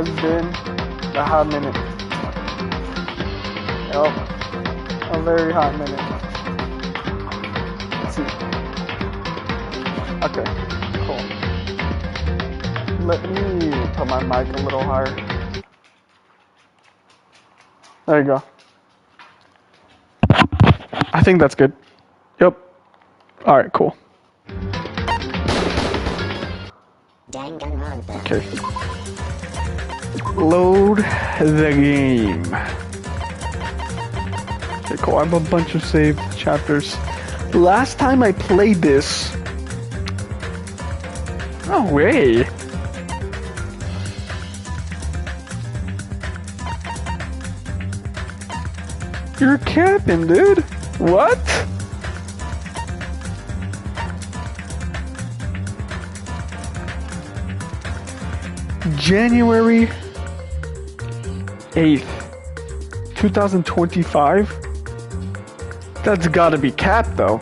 has been a hot minute. Yep, a very hot minute. Let's see. Okay, cool. Let me put my mic a little higher. There you go. I think that's good. Yep. Alright, cool. Danganronpa. Okay. Load the game. Okay, cool. I have a bunch of saved chapters. Last time I played this... No way. You're capping, dude. What? January 8th, 2025? That's gotta be capped, though.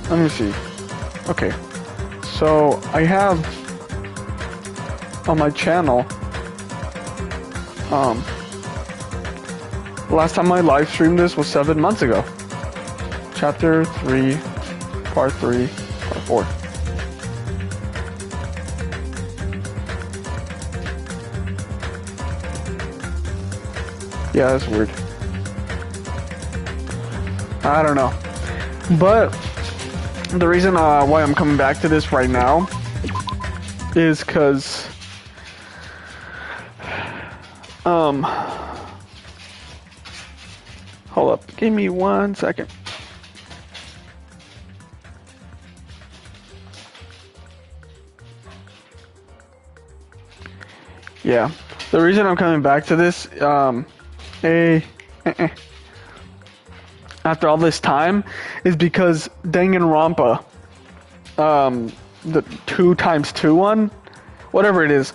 Let me see. Okay. So, I have on my channel, last time I live streamed this was 7 months ago. Chapter 3, Part 3, Part 4. Yeah, that's weird. I don't know. But the reason why I'm coming back to this right now is because hold up, give me 1 second. Yeah, the reason I'm coming back to this, after all this time, is because Danganronpa, the 2x2 one, whatever it is,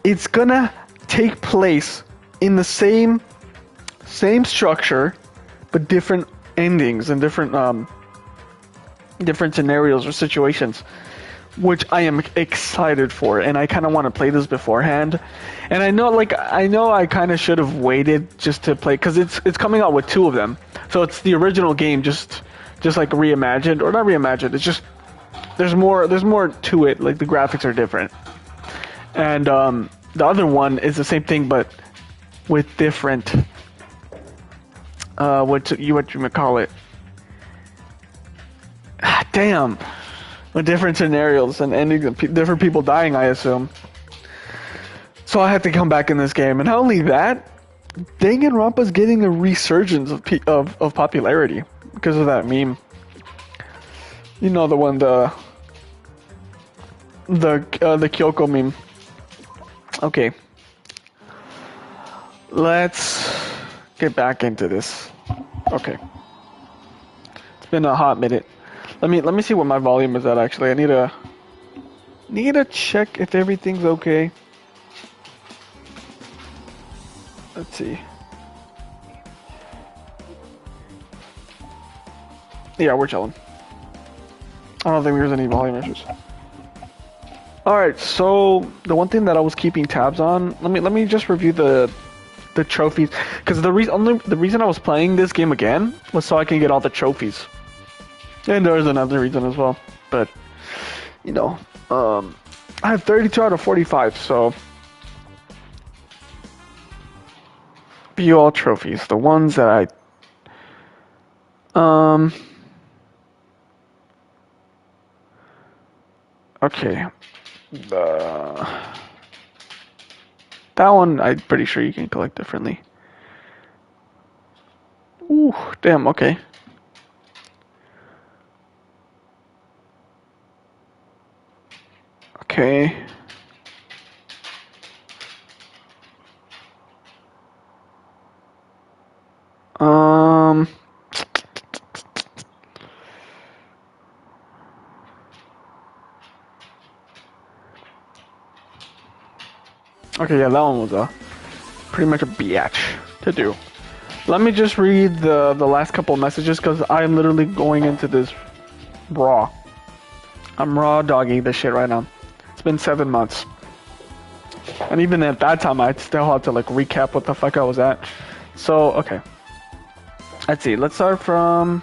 it's gonna take place in the same structure, but different endings and different scenarios or situations, which I am excited for, and I kind of want to play this beforehand. And I know I kind of should have waited just to play, because it's coming out with 2 of them. So it's the original game, just like reimagined, or not reimagined. It's just there's more to it. Like the graphics are different, and the other one is the same thing, but with different what you might call it. Damn. With different scenarios and endings and different people dying, I assume. So I had to come back in this game, and not only that, Danganronpa's getting a resurgence of popularity because of that meme. You know, the one, the Kyoko meme. Okay, let's get back into this. Okay, it's been a hot minute. Let me see what my volume is at. Actually, I need to check if everything's okay. Let's see. Yeah, we're chilling. I don't think there's any volume issues. All right, so the one thing that I was keeping tabs on. Let me just review the trophies, because the reason I was playing this game again was so I can get all the trophies. And there's another reason as well, but you know, I have 32 out of 45, so view all trophies. The ones that okay, that one I'm pretty sure you can collect differently. Ooh, damn. Okay. Okay. Okay, yeah, that one was pretty much a biatch to do. Let me just read the last couple of messages, because I'm literally going into this raw. I'm raw dogging this shit right now. It's been 7 months. And even at that time, I still had to like recap what the fuck I was at. So, okay. Let's see. Let's start from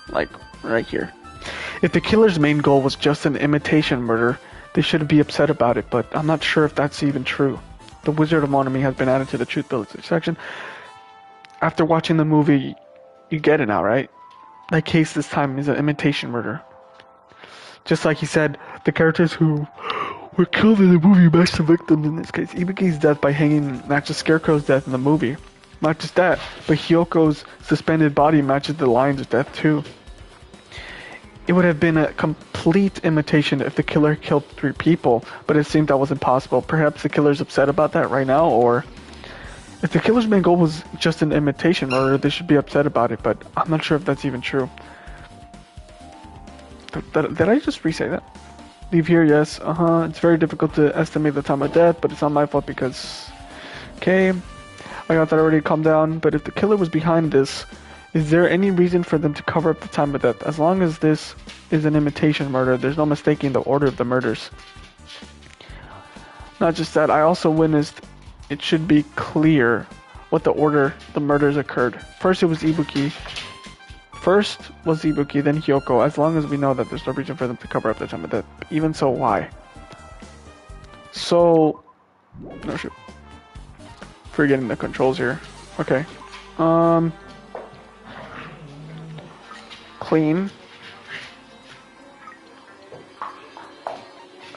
like right here. If the killer's main goal was just an imitation murder, they should be upset about it, but I'm not sure if that's even true. The Wizard of Monami has been added to the Truth Village section. After watching the movie, you get it now, right? That case this time is an imitation murder. Just like he said, the characters who were killed in the movie match the victims in this case. Ibuki's death by hanging matches Scarecrow's death in the movie. Not just that, but Hyoko's suspended body matches the lion's death too. It would have been a complete imitation if the killer killed 3 people, but it seemed that was impossible. Perhaps the killer's upset about that right now, or if the killer's main goal was just an imitation murder, they should be upset about it, but I'm not sure if that's even true. Did I just re-say that? Leave here, yes. It's very difficult to estimate the time of death, but it's not my fault because... Okay. I got that already, calm down. But if the killer was behind this, is there any reason for them to cover up the time of death? As long as this is an imitation murder, there's no mistaking the order of the murders. Not just that, I also witnessed it should be clear what the order the murders occurred. First was Ibuki, then Hyoko. As long as we know that there's no reason for them to cover up the time of death. Even so, why? So... No, shoot. Forgetting the controls here. Okay. Clean.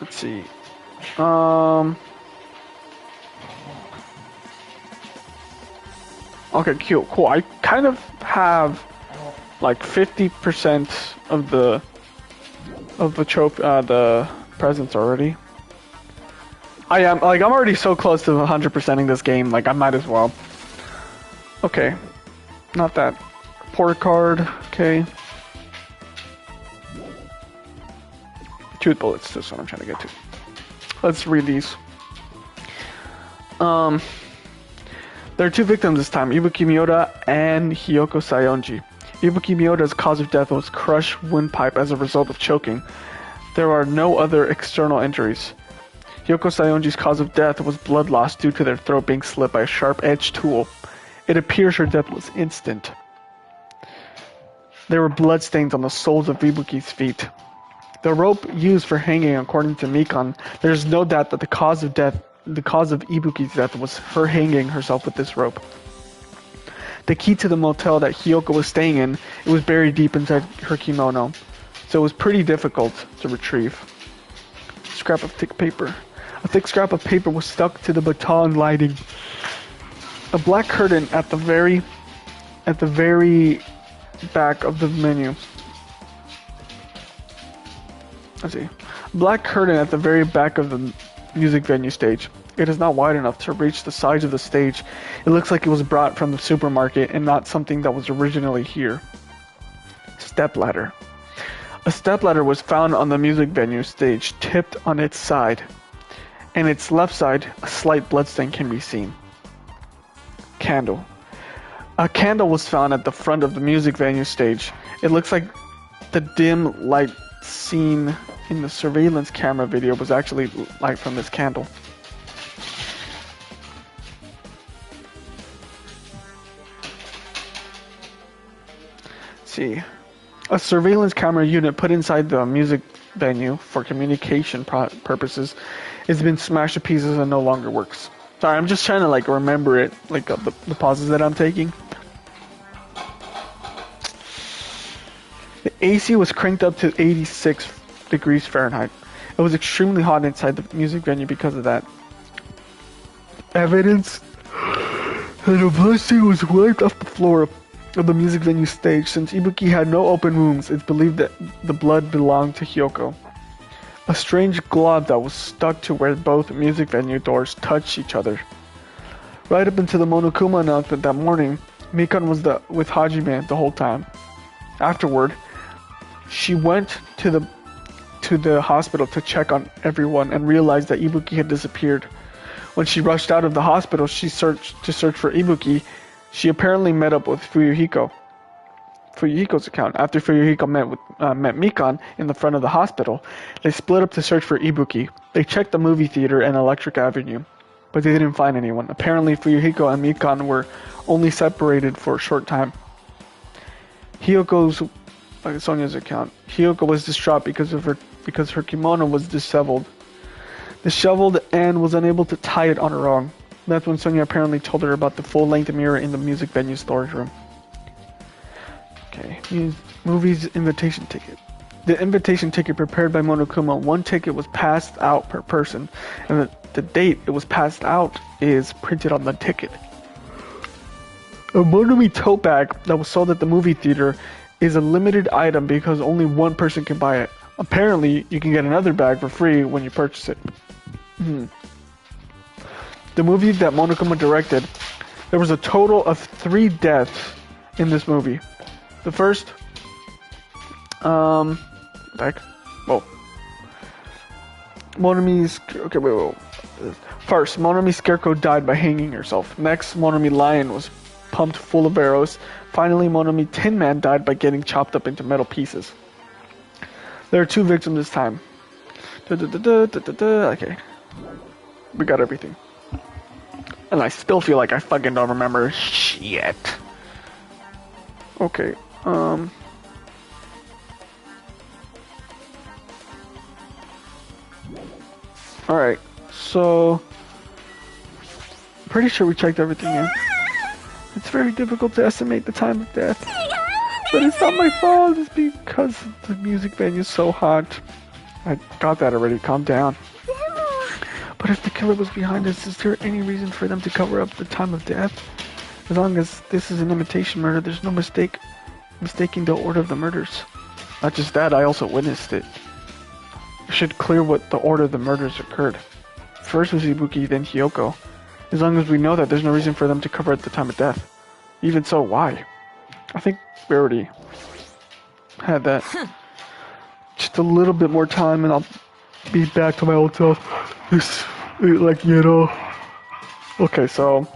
Let's see. Okay, cool. I kind of have like 50% of the trophy, the presents already. I'm already so close to 100%ing this game, like I might as well. Okay. Not that. Report card, okay. Tooth bullets, that's what I'm trying to get to. Let's read these. There are 2 victims this time, Ibuki Miyoda and Hyoko Sayonji. Ibuki Miyoda's cause of death was crushed windpipe as a result of choking. There are no other external injuries. Hyoko Sayonji's cause of death was blood loss due to their throat being slit by a sharp-edged tool. It appears her death was instant. There were bloodstains on the soles of Ibuki's feet. The rope used for hanging, according to Mikan, there is no doubt that the cause of Ibuki's death was her hanging herself with this rope. The key to the motel that Hyoko was staying in, it was buried deep inside her kimono, so it was pretty difficult to retrieve. Scrap of thick paper. A thick scrap of paper was stuck to the baton lighting. A black curtain at the very back of the menu. Let's see. Black curtain at the very back of the music venue stage. It is not wide enough to reach the sides of the stage. It looks like it was brought from the supermarket and not something that was originally here. Stepladder. A stepladder was found on the music venue stage, tipped on its side. And its left side, a slight bloodstain can be seen. Candle. A candle was found at the front of the music venue stage. It looks like the dim light seen in the surveillance camera video was actually light from this candle. See, a surveillance camera unit put inside the music venue for communication purposes has been smashed to pieces and no longer works. Sorry, I'm just trying to like remember it, like the pauses that I'm taking. The AC was cranked up to 86 degrees Fahrenheit. It was extremely hot inside the music venue because of that. Evidence that a bloodstain was wiped off the floor of the music venue stage. Since Ibuki had no open wounds, it's believed that the blood belonged to Hyoko. A strange glove that was stuck to where both music venue doors touched each other. Right up until the Monokuma announcement that morning, Mikan was with Hajime the whole time. Afterward, she went to the hospital to check on everyone and realized that Ibuki had disappeared. When she rushed out of the hospital, she searched for Ibuki. She apparently met up with Fuyuhiko. Fuyuhiko's account. After Fuyuhiko met Mikan in the front of the hospital, they split up to search for Ibuki. They checked the movie theater and Electric Avenue, but they didn't find anyone. Apparently, Fuyuhiko and Mikan were only separated for a short time. Sonya's account. Hiyoko was distraught because her kimono was disheveled and was unable to tie it on her own. That's when Sonya apparently told her about the full-length mirror in the music venue storage room. Okay, movie's invitation ticket. The invitation ticket prepared by Monokuma, one ticket was passed out per person, and the date it was passed out is printed on the ticket. A Monomi tote bag that was sold at the movie theater is a limited item because only one person can buy it. Apparently, you can get another bag for free when you purchase it. The movie that Monokuma directed, there was a total of 3 deaths in this movie. The first, First, Monomi's Scarecrow died by hanging herself. Next, Monomi Lion was pumped full of arrows. Finally, Monomi Tin Man died by getting chopped up into metal pieces. There are 2 victims this time. Okay. We got everything. And I still feel like I fucking don't remember shit. Okay, Alright, so... Pretty sure we checked everything in. It's very difficult to estimate the time of death. But it's not my fault, it's because the music venue is so hot. I got that already, calm down. But if the killer was behind us, is there any reason for them to cover up the time of death? As long as this is an imitation murder, there's no mistaking the order of the murders. Not just that, I also witnessed it. We should clear what the order of the murders occurred. First was Ibuki, then Hiyoko. As long as we know that, there's no reason for them to cover at the time of death. Even so, why? I think we already had that. Just a little bit more time and I'll be back to my old self. Like, you know. Okay, so...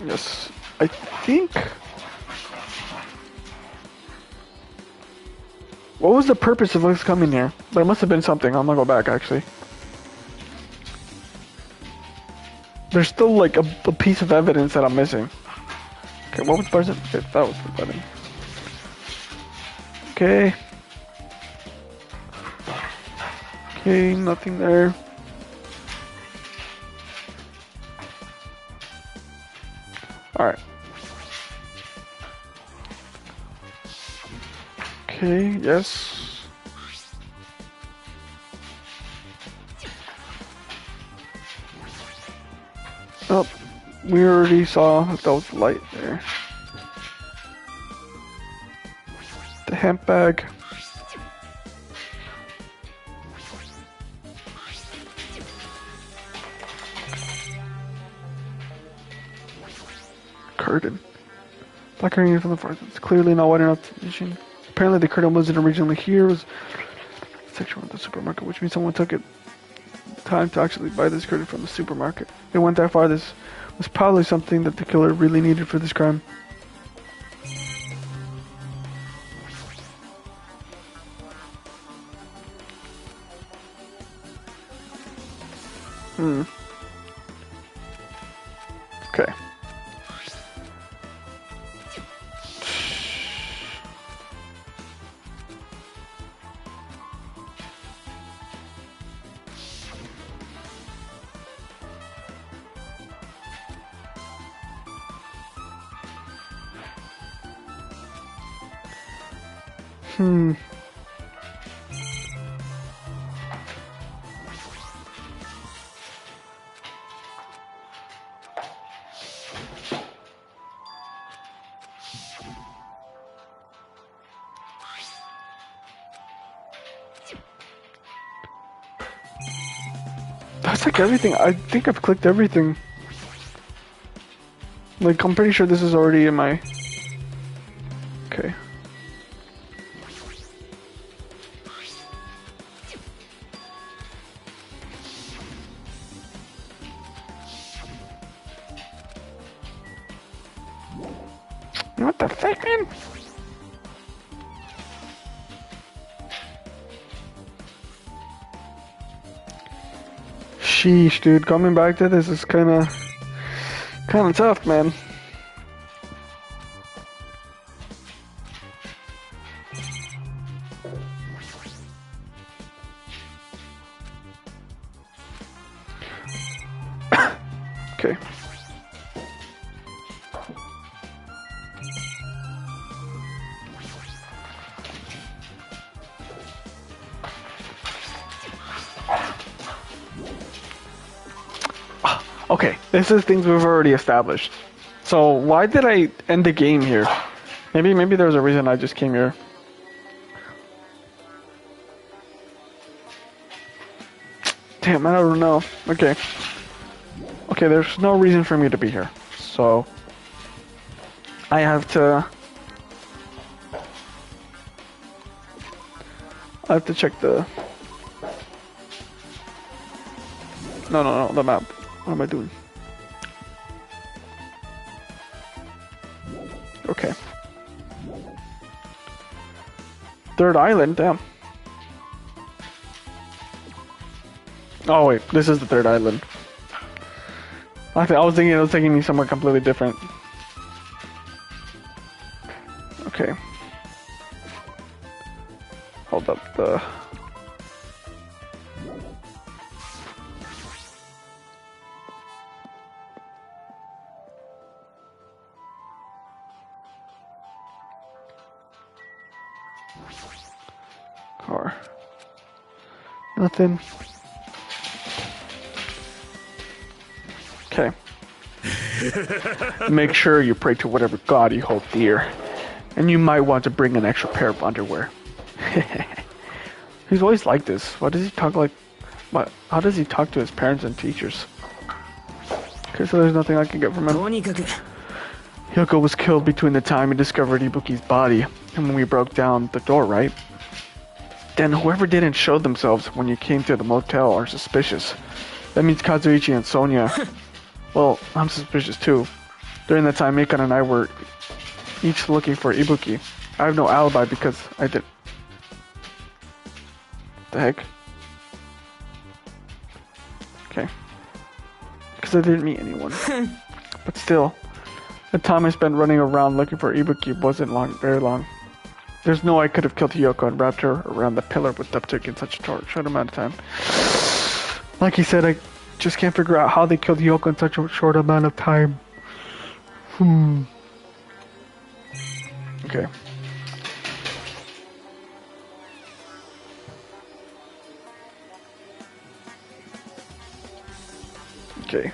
Yes, I think... What was the purpose of us coming here? There must have been something. I'm gonna go back, actually. There's still, like, a piece of evidence that I'm missing. Okay, what was the button? Okay, that was the button. Okay. Okay, nothing there. Alright. Okay, yes. Oh, we already saw that there was light there. The hemp bag. Curtain. Black curtain from the front. It's clearly not wide enough to position. Apparently the curtain wasn't originally here. It was section of the supermarket, which means someone took it time to actually buy this curtain from the supermarket. It went that far. This was probably something that the killer really needed for this crime. Okay. That's like everything. I think I've clicked everything. Like, I'm pretty sure this is already in my... Okay. Take me. Sheesh, dude. Coming back to this is kind of tough, man. Okay. Okay, this is things we've already established. So why did I end the game here? Maybe there was a reason I just came here. Damn, I don't know. Okay. Okay, there's no reason for me to be here. So I have to check the No, the map. What am I doing? Okay. Third island, damn. Oh wait, this is the third island. I was thinking it was taking me somewhere completely different. Okay. Hold up the... car. Nothing. Okay. Make sure you pray to whatever god you hold dear. And you might want to bring an extra pair of underwear. He's always like this. Why does he talk like... What? How does he talk to his parents and teachers? Okay, so there's nothing I can get from him. Yoko was killed between the time we discovered Ibuki's body and when we broke down the door, right? Then whoever didn't show themselves when you came to the motel are suspicious. That means Kazuichi and Sonia. Well, I'm suspicious too. During that time, Mikan and I were each looking for Ibuki. I have no alibi because I did... The heck? Okay. Because I didn't meet anyone. But still, the time I spent running around looking for Ibuki wasn't very long. There's no way I could have killed Yoko and wrapped her around the pillar with Duptic in such a short amount of time. Like he said, I just can't figure out how they killed Yoko in such a short amount of time. Okay. Okay.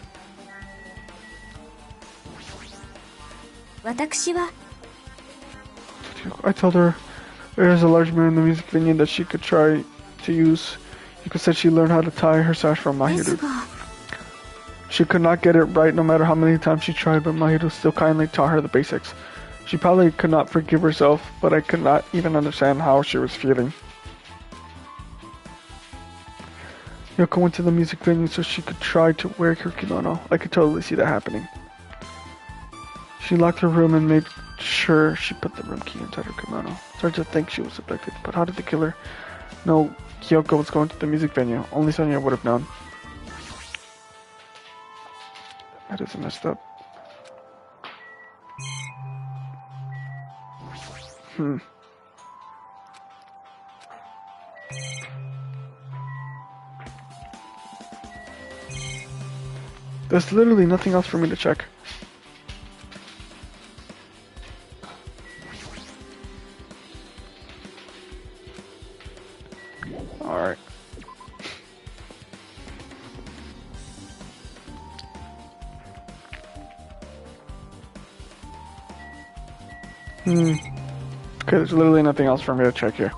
I told her there is a large mirror in the music venue that she could try to use. Yuko said she learned how to tie her sash from Mahiru. She could not get it right no matter how many times she tried, but Mahiru still kindly taught her the basics. She probably could not forgive herself, but I could not even understand how she was feeling. Yoko went to the music venue so she could try to wear her kimono. I could totally see that happening. She locked her room and made sure she put the room key inside her kimono. Started to think she was abducted, but how did the killer know Kyoko was going to the music venue? Only Sonia would have known. That is messed up. There's literally nothing else for me to check. Alright. Okay, there's literally nothing else for me to check here.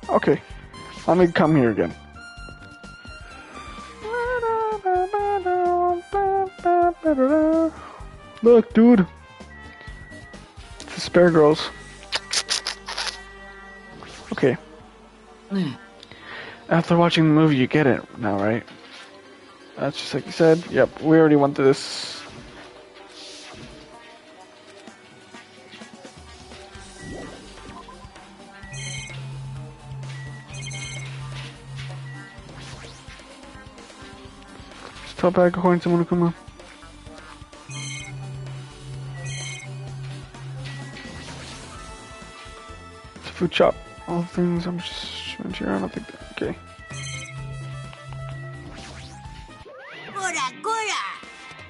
Okay, let me come here again. Da-da-da. Look, dude. It's the spare girls. Okay. After watching the movie, you get it now, right? That's just like you said. Yep, we already went through this. Stop back according to Monokuma. It's a food shop. All things I'm just here. I don't think that. Okay.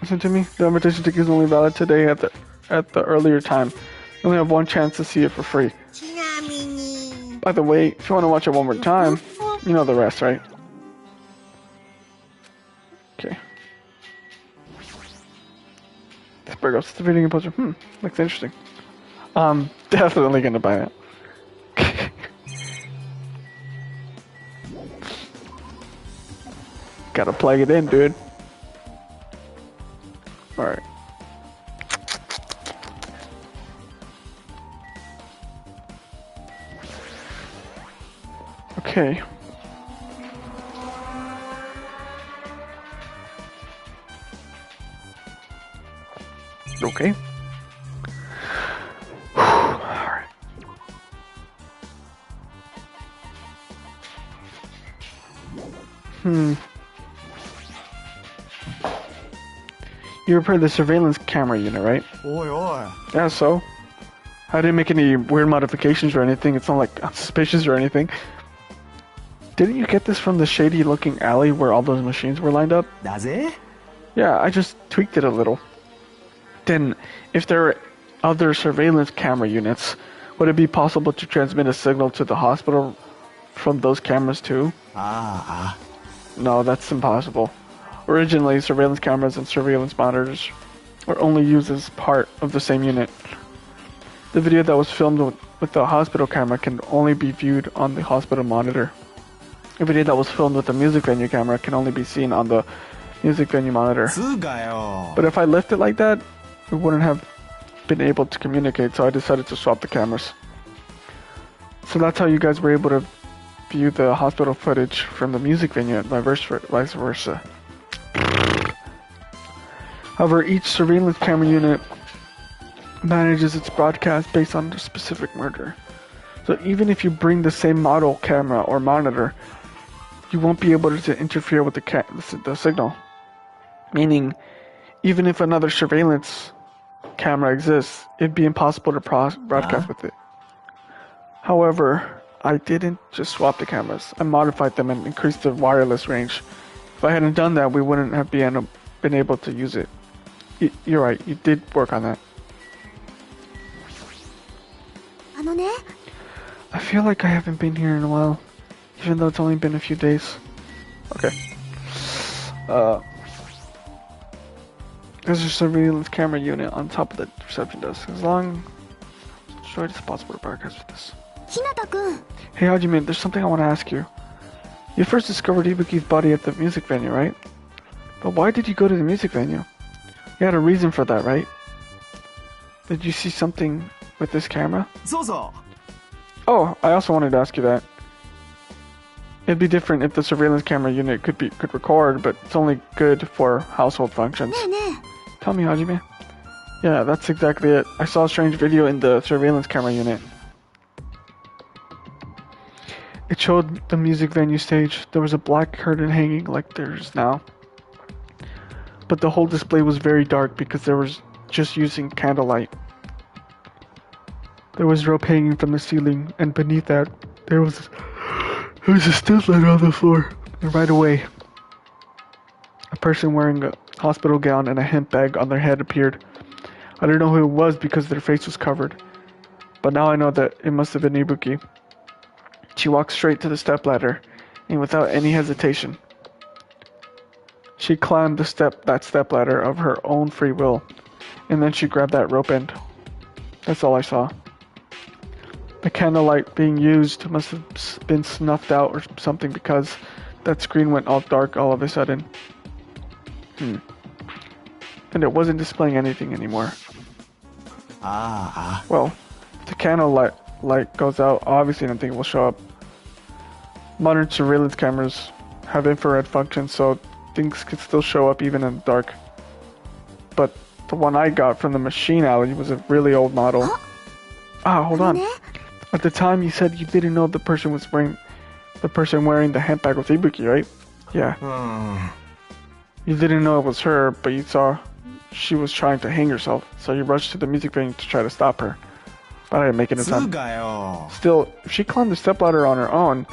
Listen to me. The invitation ticket is only valid today at the earlier time. You only have one chance to see it for free. By the way, if you want to watch it one more time, you know the rest, right? Okay. This bird goes to the video poster. Looks interesting. Definitely gonna buy it. Gotta plug it in, dude. Alright. Okay. Okay. Alright. You repaired the surveillance camera unit, right? Oi. Yeah, so? I didn't make any weird modifications or anything. It's not like suspicious or anything. Didn't you get this from the shady looking alley where all those machines were lined up? Does it? Yeah, I just tweaked it a little. Then, if there are other surveillance camera units, would it be possible to transmit a signal to the hospital from those cameras too? No, that's impossible. Originally, surveillance cameras and surveillance monitors were only used as part of the same unit. The video that was filmed with the hospital camera can only be viewed on the hospital monitor. A video that was filmed with the music venue camera can only be seen on the music venue monitor. But if I left it like that, we wouldn't have been able to communicate, so I decided to swap the cameras. So that's how you guys were able to view the hospital footage from the music venue and vice versa. However, each surveillance camera unit manages its broadcast based on the specific murder. So even if you bring the same model camera or monitor, you won't be able to interfere with the signal. Meaning, even if another surveillance camera exists, it'd be impossible to broadcast with it. However, I didn't just swap the cameras. I modified them and increased the wireless range. If I hadn't done that, we wouldn't have been able to use it. You're right, you did work on that. I feel like I haven't been here in a while, even though it's only been a few days. Okay. There's a surveillance camera unit on top of the reception desk. As short as possible to broadcast with this. Hey Hajime, there's something I want to ask you. You first discovered Ibuki's body at the music venue, right? But why did you go to the music venue? You had a reason for that, right? Did you see something with this camera? Oh, I also wanted to ask you that. It'd be different if the surveillance camera unit could record, but it's only good for household functions. Tell me, Hajime. Yeah, that's exactly it. I saw a strange video in the surveillance camera unit. It showed the music venue stage. There was a black curtain hanging like there's now. But the whole display was very dark because there was just using candlelight. There was rope hanging from the ceiling, and beneath that, there was a still light on the floor. And right away, a person wearing a hospital gown and a hemp bag on their head appeared. I don't know who it was because their face was covered, but now I know that it must have been Ibuki. She walked straight to the stepladder, and without any hesitation, she climbed that stepladder of her own free will, and then she grabbed that rope end. That's all I saw. The candlelight being used must have been snuffed out or something because that screen went all dark all of a sudden. and it wasn't displaying anything anymore. Ah. Well, if the candle light goes out, obviously nothing will show up. Modern surveillance cameras have infrared function, so things can still show up even in the dark. But the one I got from the machine alley was a really old model. Hold on. At the time, you said you didn't know the person wearing the handbag was Ibuki, right? Yeah. You didn't know it was her, but you saw she was trying to hang herself, so you rushed to the music venue to try to stop her. But I didn't make it in time. Still, if she climbed the stepladder on her own,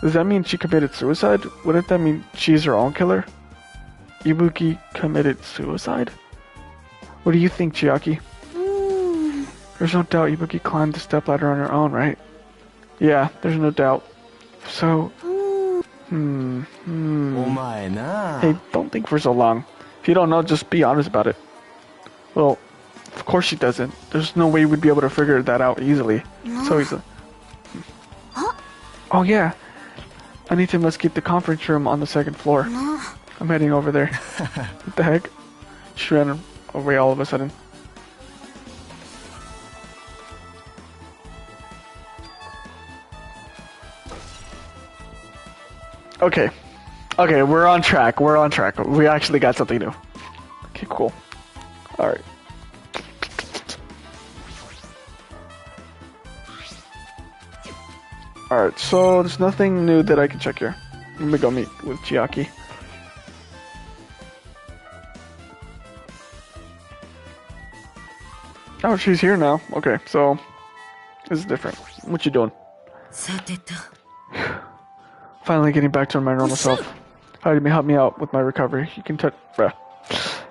does that mean she committed suicide? Wouldn't that mean she's her own killer? Ibuki committed suicide? What do you think, Chiaki? There's no doubt Ibuki climbed the stepladder on her own, right? Yeah, there's no doubt. So, Hey, don't think for so long. If you don't know, just be honest about it. Well, of course she doesn't. There's no way we'd be able to figure that out easily. So easily. Oh yeah. I need to investigate the conference room on the second floor. I'm heading over there. What the heck? She ran away all of a sudden. Okay. Okay, we're on track. We're on track. We actually got something new. Okay, cool. Alright. Alright, so there's nothing new that I can check here. Let me go meet with Chiaki. Oh, she's here now. Okay, so this is different. What you doing? Finally getting back to my normal self. How do you help me out with my recovery? You can touch. Bruh.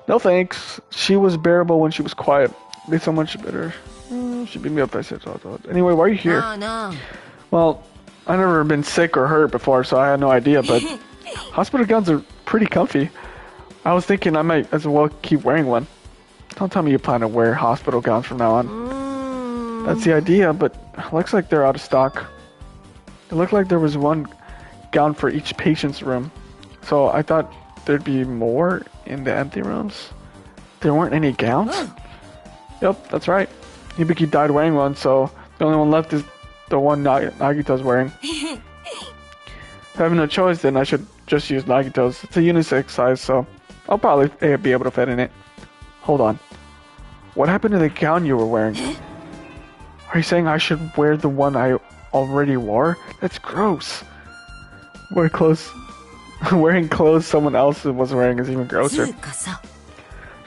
No thanks. She was bearable when she was quiet. Made so much better. She beat me up. I said. Anyway, why are you here? Well, I've never been sick or hurt before, so I had no idea. But hospital gowns are pretty comfy. I was thinking I might as well keep wearing one. Don't tell me you plan to wear hospital gowns from now on. That's the idea, but it looks like they're out of stock. It looked like there was one gown for each patient's room. So I thought there'd be more in the empty rooms. There weren't any gowns? Yep, that's right. Ibuki died wearing one, so the only one left is the one Nagito's wearing. If I have no choice, then I should just use Nagito's. It's a unisex size, so I'll probably be able to fit in it. Hold on. What happened to the gown you were wearing? Are you saying I should wear the one I already wore? That's gross. Wearing clothes someone else was wearing is even grosser.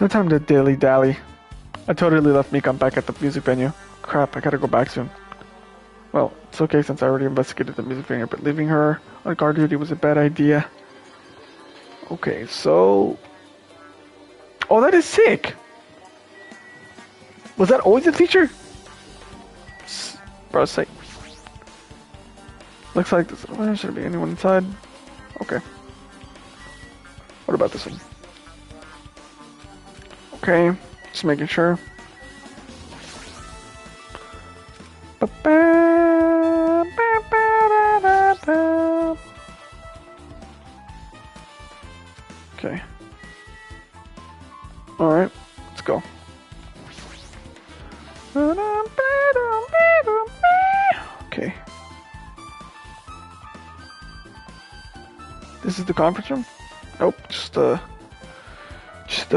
No time to dilly-dally. I totally left Mikan back at the music venue. Crap, I gotta go back soon. Well, it's okay since I already investigated the music venue, but leaving her on guard duty was a bad idea. Okay, so... Oh, that is sick! Was that always a feature? Bro, sick. Looks like this. Well, should there be anyone inside? Okay. What about this one? Okay, just making sure. Okay. Alright, let's go. Okay. This is the conference room? Nope, just the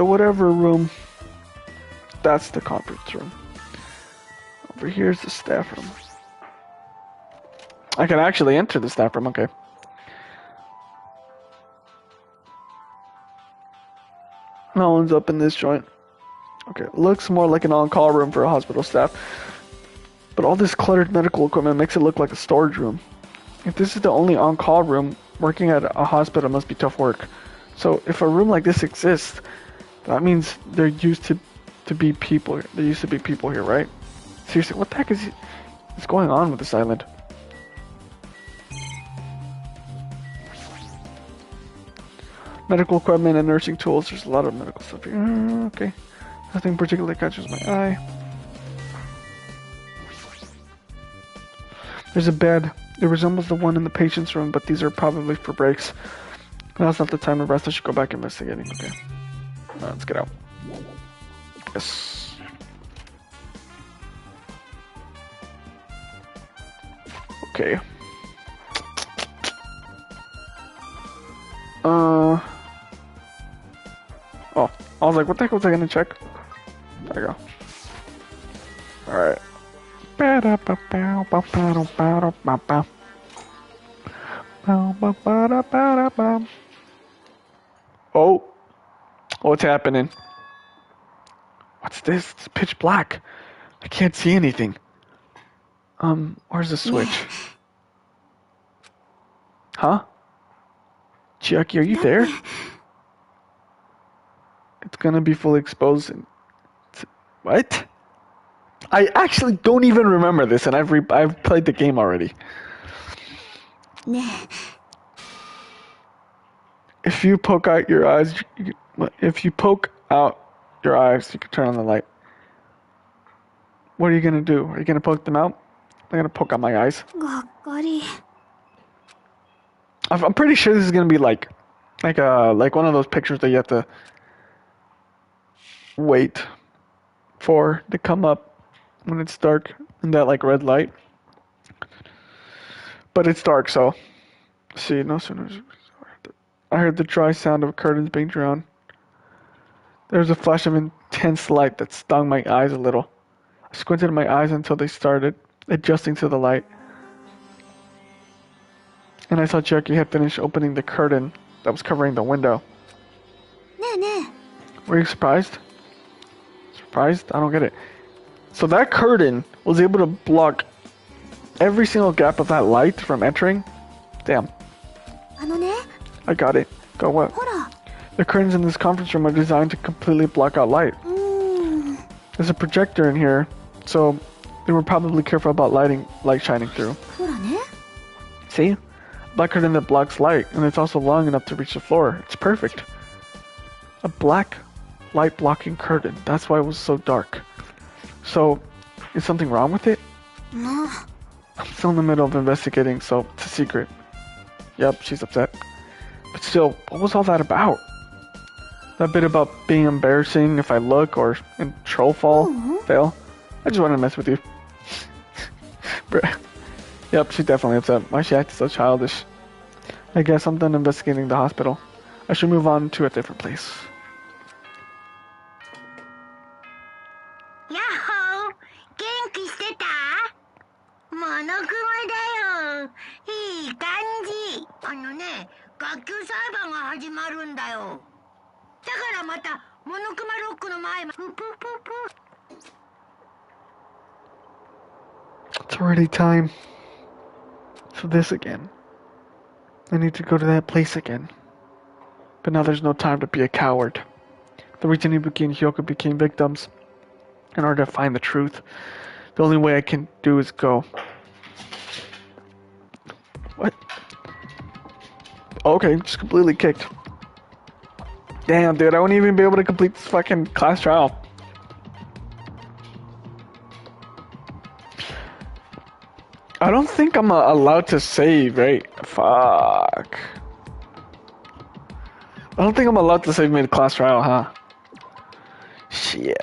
whatever room. That's the conference room. Over here's the staff room. I can actually enter the staff room, okay. No one's up in this joint. Okay, looks more like an on-call room for a hospital staff. But all this cluttered medical equipment makes it look like a storage room. If this is the only on-call room, working at a hospital must be tough work. So if a room like this exists, that means there used to be people. There used to be people here, right? Seriously, what the heck is going on with this island? Medical equipment and nursing tools. There's a lot of medical stuff here. Okay. Nothing particularly catches my eye. There's a bed. It resembles the one in the patient's room, but these are probably for breaks. Now's not the time to rest. I should go back investigating. Okay. Let's get out. Yes. Okay. Oh, I was like, what the heck was I gonna check? There we go. Alright. Oh, what's happening? What's this? It's pitch black. I can't see anything. Where's the switch? Huh? Chiaki, are you there? It's gonna be fully exposed. What? I actually don't even remember this, and I've played the game already. If you poke out your eyes, you can turn on the light. What are you gonna do? Are you gonna poke them out? I'm gonna poke out my eyes. I'm pretty sure this is gonna be like one of those pictures that you have to wait for to come up when it's dark in that like red light. But it's dark, so see, no sooner. I heard the dry sound of curtains being drawn. There was a flash of intense light that stung my eyes a little. I squinted my eyes until they started adjusting to the light. And I saw Jackie had finished opening the curtain that was covering the window. Were you surprised? Surprised? I don't get it. So that curtain was able to block every single gap of that light from entering? Damn. I got it. Go what? The curtains in this conference room are designed to completely block out light. There's a projector in here, so they were probably careful about light shining through. See? Black curtain that blocks light, and it's also long enough to reach the floor. It's perfect. A black light blocking curtain. That's why it was so dark. So, is something wrong with it? I'm still in the middle of investigating, so it's a secret. Yep, she's upset. But still, what was all that about? That bit about being embarrassing if I look or in troll fail? I just wanted to mess with you. Yep, she's definitely upset. Why she acted so childish? I guess I'm done investigating the hospital. I should move on to a different place. Yahoo! 元気してた？モノクマだよ。いい感じ。学級裁判が始まるんだよ。だからまたモノクマロックの前まププププ。It's already time for this again. I need to go to that place again. But now there's no time to be a coward. The reason Ibuki and Hyoka became victims. In order to find the truth, the only way I can do is go. What? Okay, just completely kicked. Damn, dude, I won't even be able to complete this fucking class trial. I don't think I'm allowed to save, right? Fuck. I don't think I'm allowed to save mid-class trial, huh? Shit.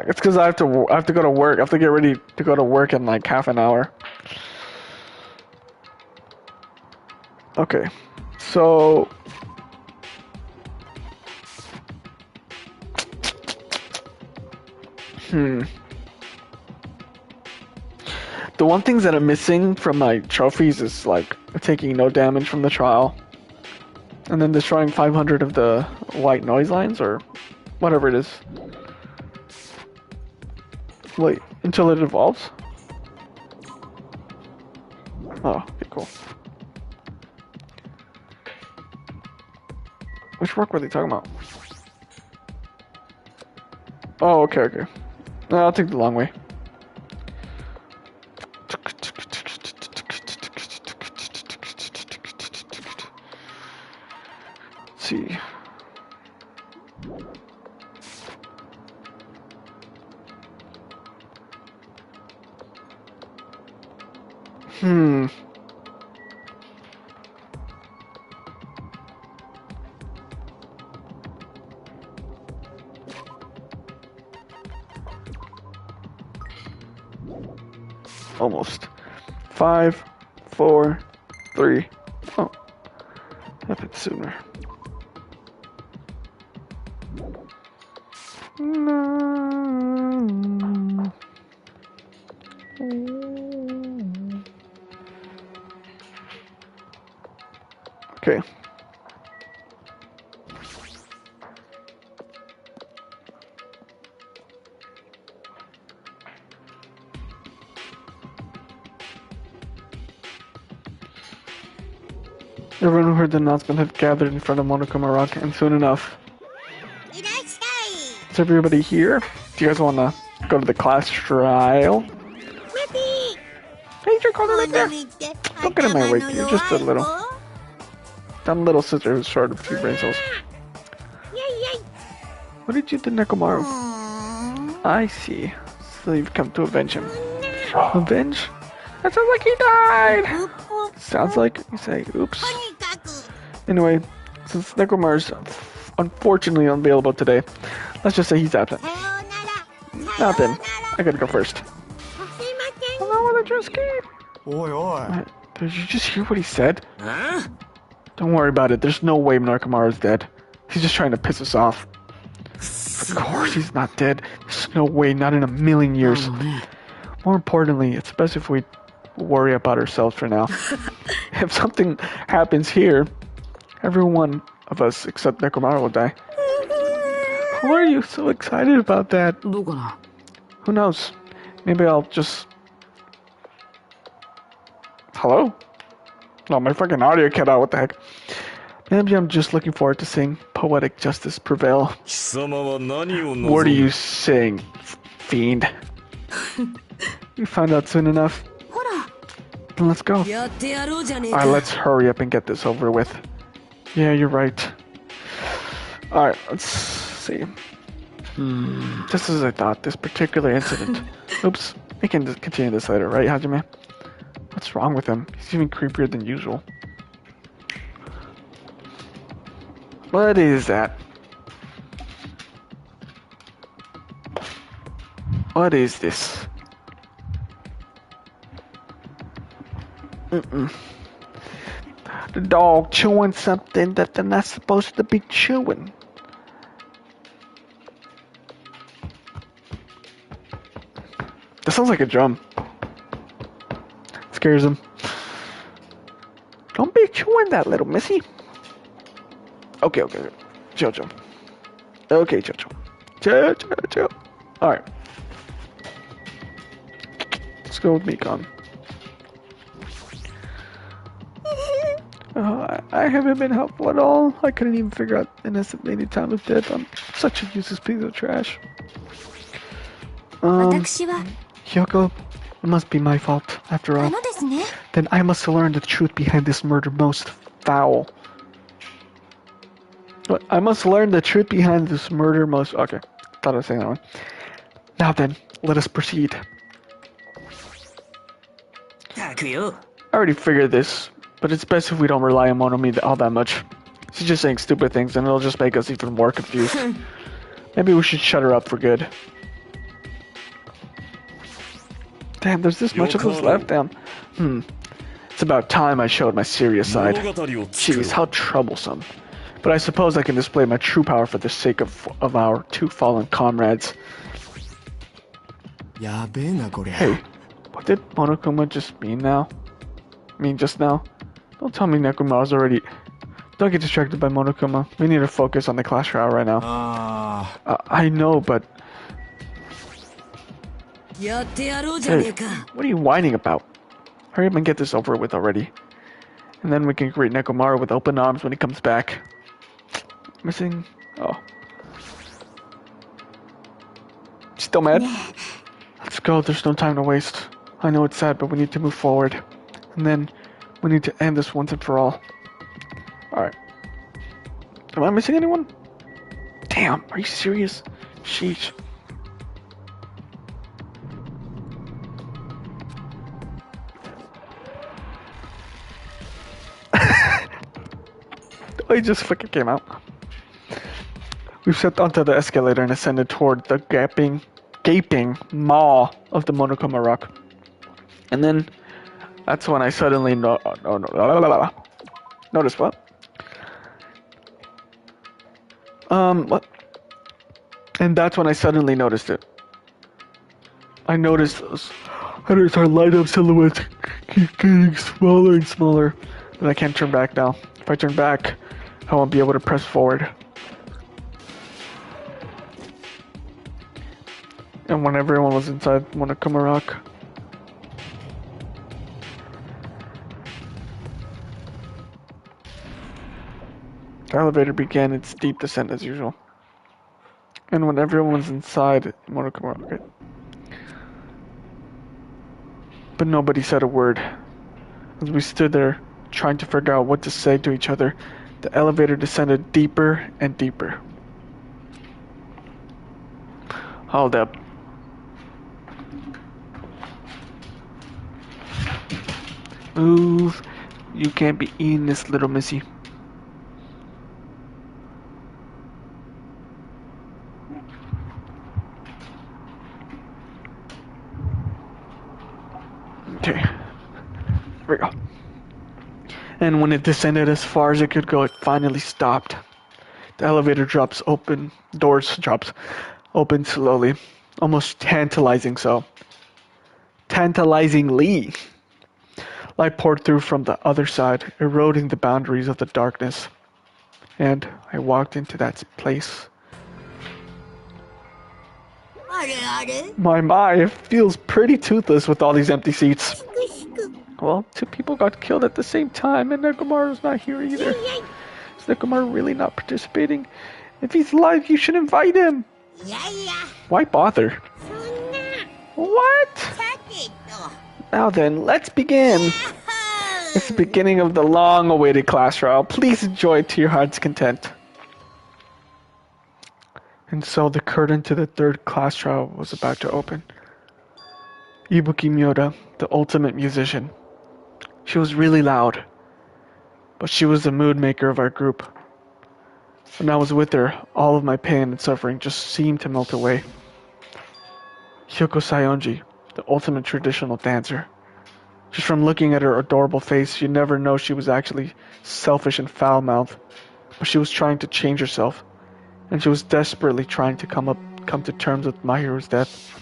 It's because I have to go to work. I have to get ready to go to work in like half an hour. Okay, so the one things that I'm missing from my trophies is like taking no damage from the trial, and then destroying 500 of the white noise lines or whatever it is. Wait, until it evolves? Oh, okay, cool. Which work were they talking about? Oh, okay. No, I'll take the long way. Let's see. Almost. 5, 4, 3. Oh, happened sooner. No. Okay. Everyone who heard the announcement have gathered in front of Monokuma Rock, and soon enough. Is everybody here? Do you guys want to go to the class trial? Hey, you're going right there. Don't get in my way, you're just a little. That little sister who's short of a few brain cells. What did you do, Nekomaru? I see. So you've come to avenge him. Avenge? That sounds like he died! Sounds like you say, oops. Anyway, since Nekomaru's unfortunately unavailable today, let's just say he's absent. Now then, I gotta go first. Hello, the dress kid. Did you just hear what he said? Huh? Don't worry about it. There's no way Nekomaru's dead. He's just trying to piss us off. Of course he's not dead. There's no way, not in a million years. More importantly, it's best if we worry about ourselves for now. If something happens here, every one of us except Nekomaru will die. Why are you so excited about that? Who knows? Maybe I'll just... Hello? No, my fucking audio cut out. What the heck? Maybe I'm just looking forward to seeing poetic justice prevail. What are you saying, fiend? You find out soon enough. Then let's go. Alright, let's hurry up and get this over with. Yeah, you're right. Alright, let's see. Just as I thought, this particular incident. Oops, we can just continue this later, right, Hajime? What's wrong with him? He's even creepier than usual. What is that? What is this? The dog chewing something that they're not supposed to be chewing. That sounds like a drum. Scares him. Don't be chewing that, little missy. Okay. Jojo. Okay, Jojo. Jojo. Alright. Let's go with Mikon. I haven't been helpful at all. I couldn't even figure out an estimated time of death. I'm such a useless piece of trash. Hyoko, it must be my fault, after all. Then I must learn the truth behind this murder most foul. What? I must learn the truth behind this murder most... Okay, thought I was saying that one. Now then, let us proceed. I already figured this, but it's best if we don't rely on Monomi all that much. She's just saying stupid things and it'll just make us even more confused. Maybe we should shut her up for good. Damn, there's this much of us left, damn. It's about time I showed my serious side. Jeez, how troublesome. But I suppose I can display my true power for the sake of our two fallen comrades. Hey, what did Monokuma just mean now? Just now? Don't tell me Nekomaru's already... Don't get distracted by Monokuma. We need to focus on the class trial right now. I know, but... Hey, what are you whining about? Hurry up and get this over with already. And then we can greet Nekomaru with open arms when he comes back. Missing... Oh. Still mad? Let's go, there's no time to waste. I know it's sad, but we need to move forward. And then, we need to end this once and for all. Alright. Am I missing anyone? Damn, are you serious? Sheesh. It just fucking came out. We stepped onto the escalator and ascended toward the gaping maw of the Monokuma Rock. And then that's when I suddenly noticed what? What? And that's when I suddenly noticed it. I noticed those. I noticed our light up silhouettes keep getting smaller and smaller. And I can't turn back now. If I turn back, I won't be able to press forward. And when everyone was inside Monokuma Rock, the elevator began its steep descent as usual. And when everyone was inside Monokuma Rock, but nobody said a word. As we stood there, trying to figure out what to say to each other, the elevator descended deeper and deeper. Hold up. Move. You can't be eating this, little missy. Okay. Here we go. And when it descended as far as it could go, it finally stopped. The elevator doors open slowly, almost tantalizing so. Tantalizingly. Light poured through from the other side, eroding the boundaries of the darkness. And I walked into that place. My, it feels pretty toothless with all these empty seats. Well, 2 people got killed at the same time, and Nekomaru's not here either. Is Nekomaru really not participating? If he's alive, you should invite him. Why bother? What? Now then, let's begin. It's the beginning of the long-awaited class trial. Please enjoy it to your heart's content. And so the curtain to the 3rd class trial was about to open. Ibuki Myoda, the ultimate musician. She was really loud, but she was the mood maker of our group. When I was with her, all of my pain and suffering just seemed to melt away. Hyoko Sayonji, the ultimate traditional dancer. Just from looking at her adorable face, you'd never know she was actually selfish and foul-mouthed, but she was trying to change herself, and she was desperately trying to come to terms with Mahiru's death.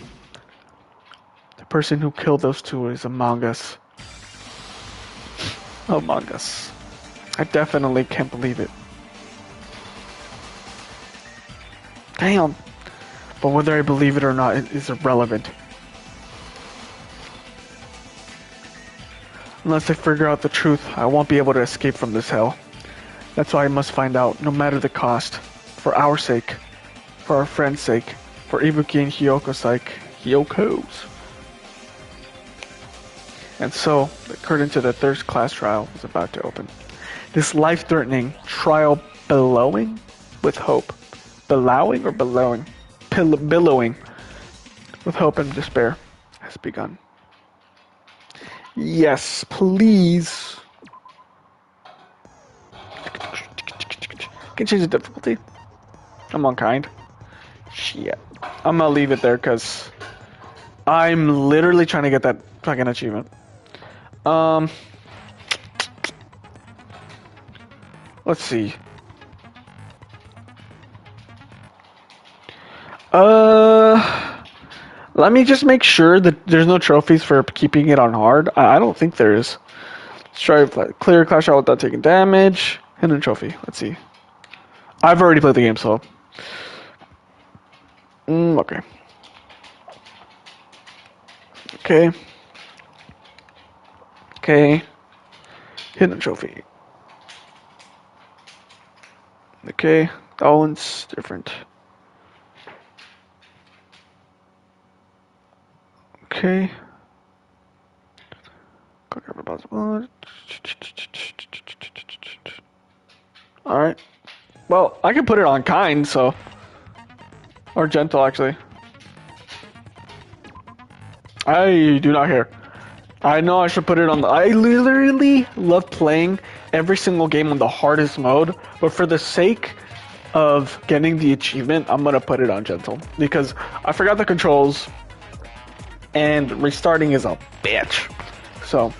The person who killed those 2 is Among Us. Among Us. I definitely can't believe it. Damn. But whether I believe it or not is irrelevant. Unless I figure out the truth, I won't be able to escape from this hell. That's why I must find out, no matter the cost. For our sake. For our friend's sake. For Ibuki and Hyoko's sake. Hyoko's. And so, the curtain to the 3rd class trial was about to open. This life-threatening trial billowing with hope. Billowing or billowing? Billowing with hope and despair has begun. Yes, please. Can change the difficulty. I'm unkind. Shit. I'm gonna leave it there because I'm literally trying to get that fucking achievement. Let's see. Let me just make sure that there's no trophies for keeping it on hard. I don't think there is. Let's try clear clash out without taking damage. Hidden trophy. Let's see. I've already played the game, so. Okay. Okay. Okay. Hidden trophy. Okay. That one's different. Okay. Alright. Well, I can put it on kind, so. Or gentle, actually. I do not care. I know I should put it on the. I literally love playing every single game on the hardest mode, but for the sake of getting the achievement, I'm gonna put it on gentle. Because I forgot the controls. and restarting is a bitch. So,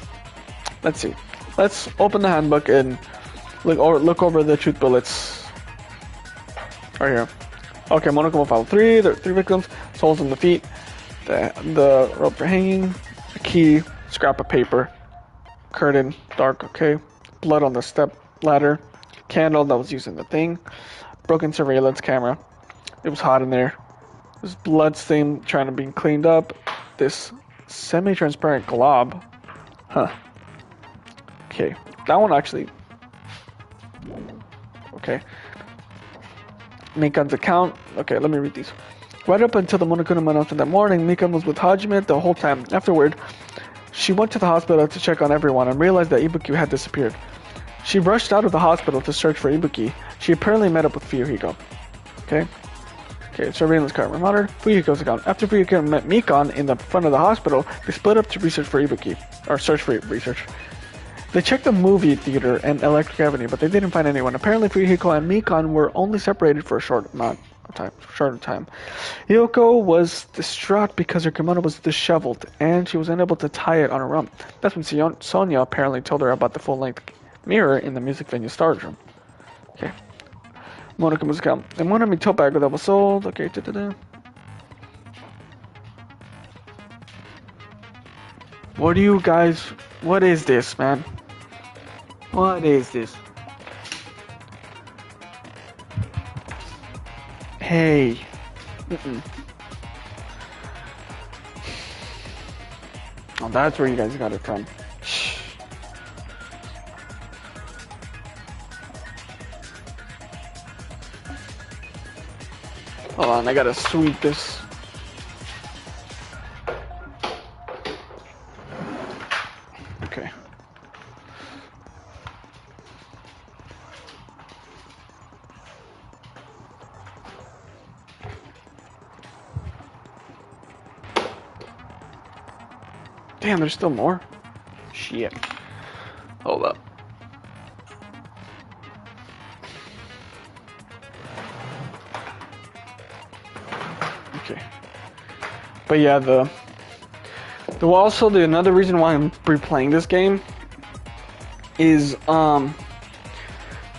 let's see. Let's open the handbook and look over the truth bullets. Right here. Okay, Monokuma file 3. There are 3 victims. Souls in the feet. The rope for hanging. A key. Scrap of paper. Curtain. Dark. Okay. Blood on the step ladder. Candle that was used in the thing. Broken surveillance camera. It was hot in there. This blood stain trying to be cleaned up. This semi-transparent glob. Huh. Okay. That one actually... Okay. Mikan's account. Okay, let me read these. Right up until the Monokuma announcement that morning, Mikan was with Hajime the whole time. Afterward, she went to the hospital to check on everyone and realized that Ibuki had disappeared. She rushed out of the hospital to search for Ibuki. She apparently met up with Fuyuhiko. Okay. Okay, surveillance camera monitored. Fuyuhiko's account. After Fuyuhiko met Mikan in the front of the hospital, they split up to research for Ibuki. Or search for research. They checked the movie theater and Electric Avenue, but they didn't find anyone. Apparently, Fuyuhiko and Mikan were only separated for a short time. Yoko was distraught because her kimono was disheveled, and she was unable to tie it on her rump. That's when Sonia apparently told her about the full-length mirror in the music venue storage room. Okay. Monokuma's account. The Monami tote bag that was sold. Okay. What do you guys... What is this, man? What is this? Hey. Oh, that's where you guys got it from. Hold on, I gotta sweep this. Okay. Damn, there's still more? Shit. Hold up. Okay. But yeah, another reason why I'm replaying this game is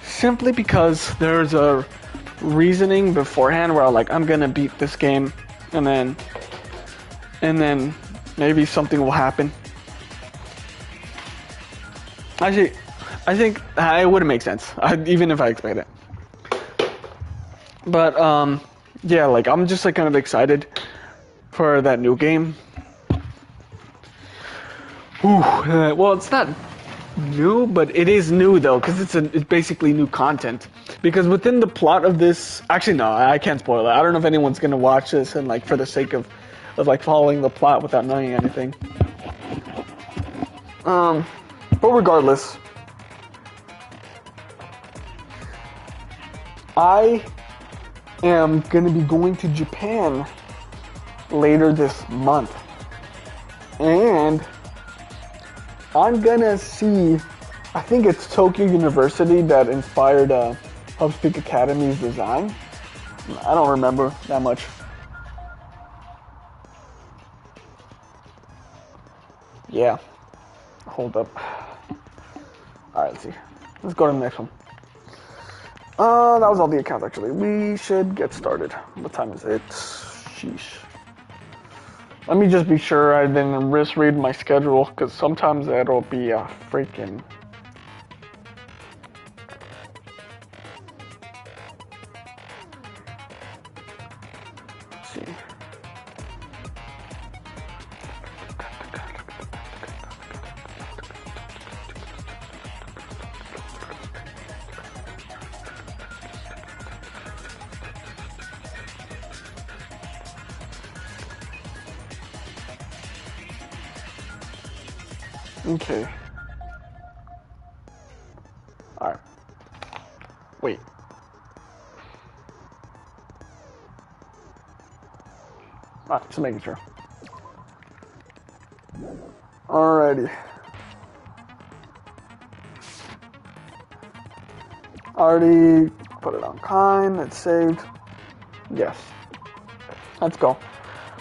simply because there's a reasoning beforehand where I'm gonna beat this game and then maybe something will happen. Actually, I think it wouldn't make sense, even if I explained it. But, yeah, I'm just, kind of excited for that new game. Well, it's not new, but it is new, though, because it's basically new content. Because within the plot of this... Actually, no, I can't spoil it. I don't know if anyone's going to watch this and, for the sake of following the plot without knowing anything. But regardless, I am gonna be going to Japan later this month, and I'm gonna see, I think it's Tokyo University that inspired Hubspeak Academy's design. I don't remember that much. Yeah. Hold up. Alright, let's see. Let's go to the next one. That was all the accounts, actually. We should get started. What time is it? Sheesh. Let me just be sure I didn't misread my schedule, because sometimes that'll be a freaking... Let's see. Okay. Alright. Wait. Alright, just making sure. Alrighty. Already put it on kind. It's saved. Yes. Let's go.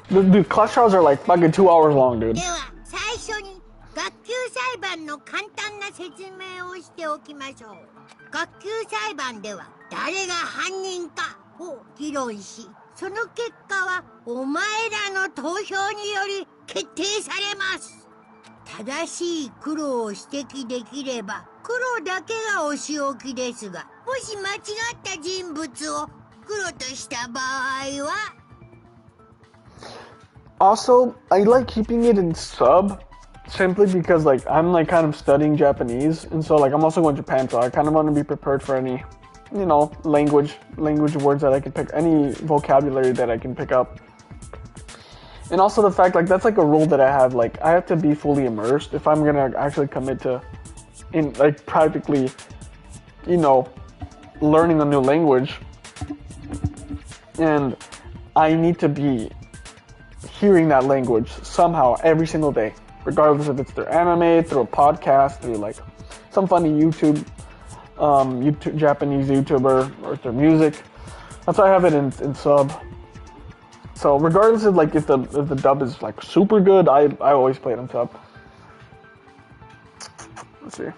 The class trials are like fucking 2 hours long, dude. では最初に学級裁判の簡単な説明をしておきましょう。学級裁判では誰が犯人かを議論し、その結果はお前らの投票により決定されます。正しい黒を指摘できれば黒だけがお仕置きですが、もし間違った人物を黒とした場合は。 Also, I like keeping it in sub simply because like I'm like kind of studying Japanese, and so like I'm also going to Japan, so I kind of want to be prepared for any, you know, language words that I can pick, any vocabulary that I can pick up. And also the fact like that's like a rule that I have, like I have to be fully immersed if I'm gonna actually commit to in like practically, you know, learning a new language. And I need to be hearing that language somehow every single day, regardless if it's through anime, through a podcast, through like some funny YouTube Japanese YouTuber, or through music. That's why I have it in sub. So regardless of like if the dub is like super good, I always play it in sub. Let's see.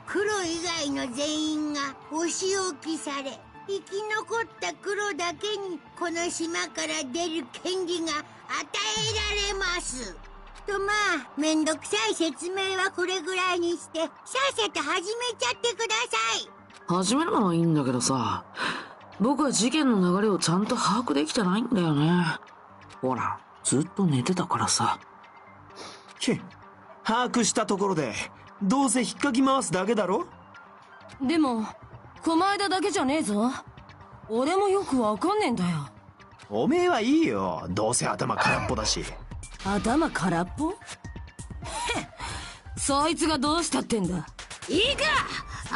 黒以外の全員がお仕置きされ、生き残った黒だけにこの島から出る権利が与えられます。とまあ、めんどくさい説明はこれぐらいにして、さっさと始めちゃってください。始めるのはいいんだけどさ、僕は事件の流れをちゃんと把握できてないんだよね。ほら、ずっと寝てたからさ。把握したところで、どうせ引っかき回すだけだろ。でも、狛枝だけじゃねえぞ。俺もよくわかんねえんだよ。おめえはいいよ、どうせ頭空っぽだし。頭空っぽ？そいつがどうしたってんだ。いいか、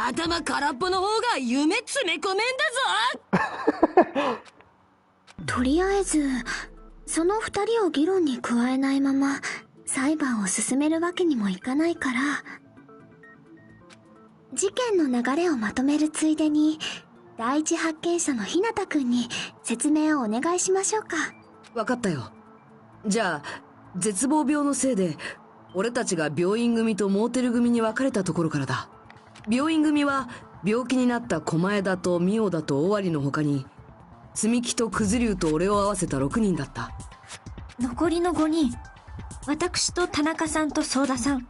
頭空っぽの方が夢詰め込めんだぞ。とりあえずその二人を議論に加えないまま裁判を進めるわけにもいかないから、事件の流れをまとめるついでに第一発見者の日向くんに説明をお願いしましょうか。わかったよ。じゃあ絶望病のせいで俺たちが病院組とモーテル組に分かれたところからだ。病院組は病気になった狛枝とミオだと尾張の他に積み木とくず竜と俺を合わせた6人だった。残りの5人、私と田中さんと相田さん、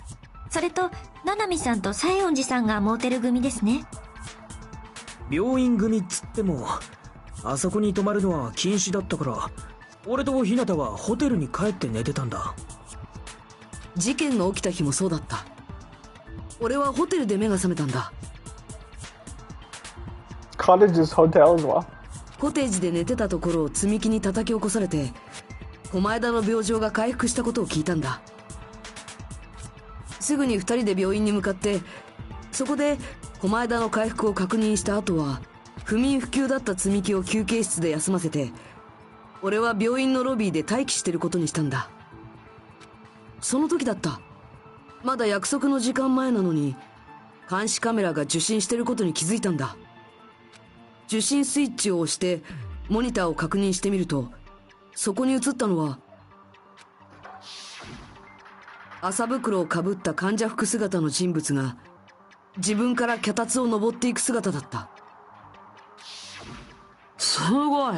それと七海さんと西園寺さんがモーテル組ですね。病院組っつってもあそこに泊まるのは禁止だったから、俺と日向はホテルに帰って寝てたんだ。事件が起きた日もそうだった。俺はホテルで目が覚めたんだ。Cottages hotel as well. コテージで寝てたところを積み木に叩き起こされて、狛枝の病状が回復したことを聞いたんだ。すぐに2人で病院に向かって、そこで狛枝の回復を確認した後は不眠不休だった積み木を休憩室で休ませて、俺は病院のロビーで待機してることにしたんだ。その時だった。まだ約束の時間前なのに監視カメラが受信してることに気づいたんだ。受信スイッチを押してモニターを確認してみると、そこに映ったのは麻袋をかぶった患者服姿の人物が自分から脚立を登っていく姿だった。すごい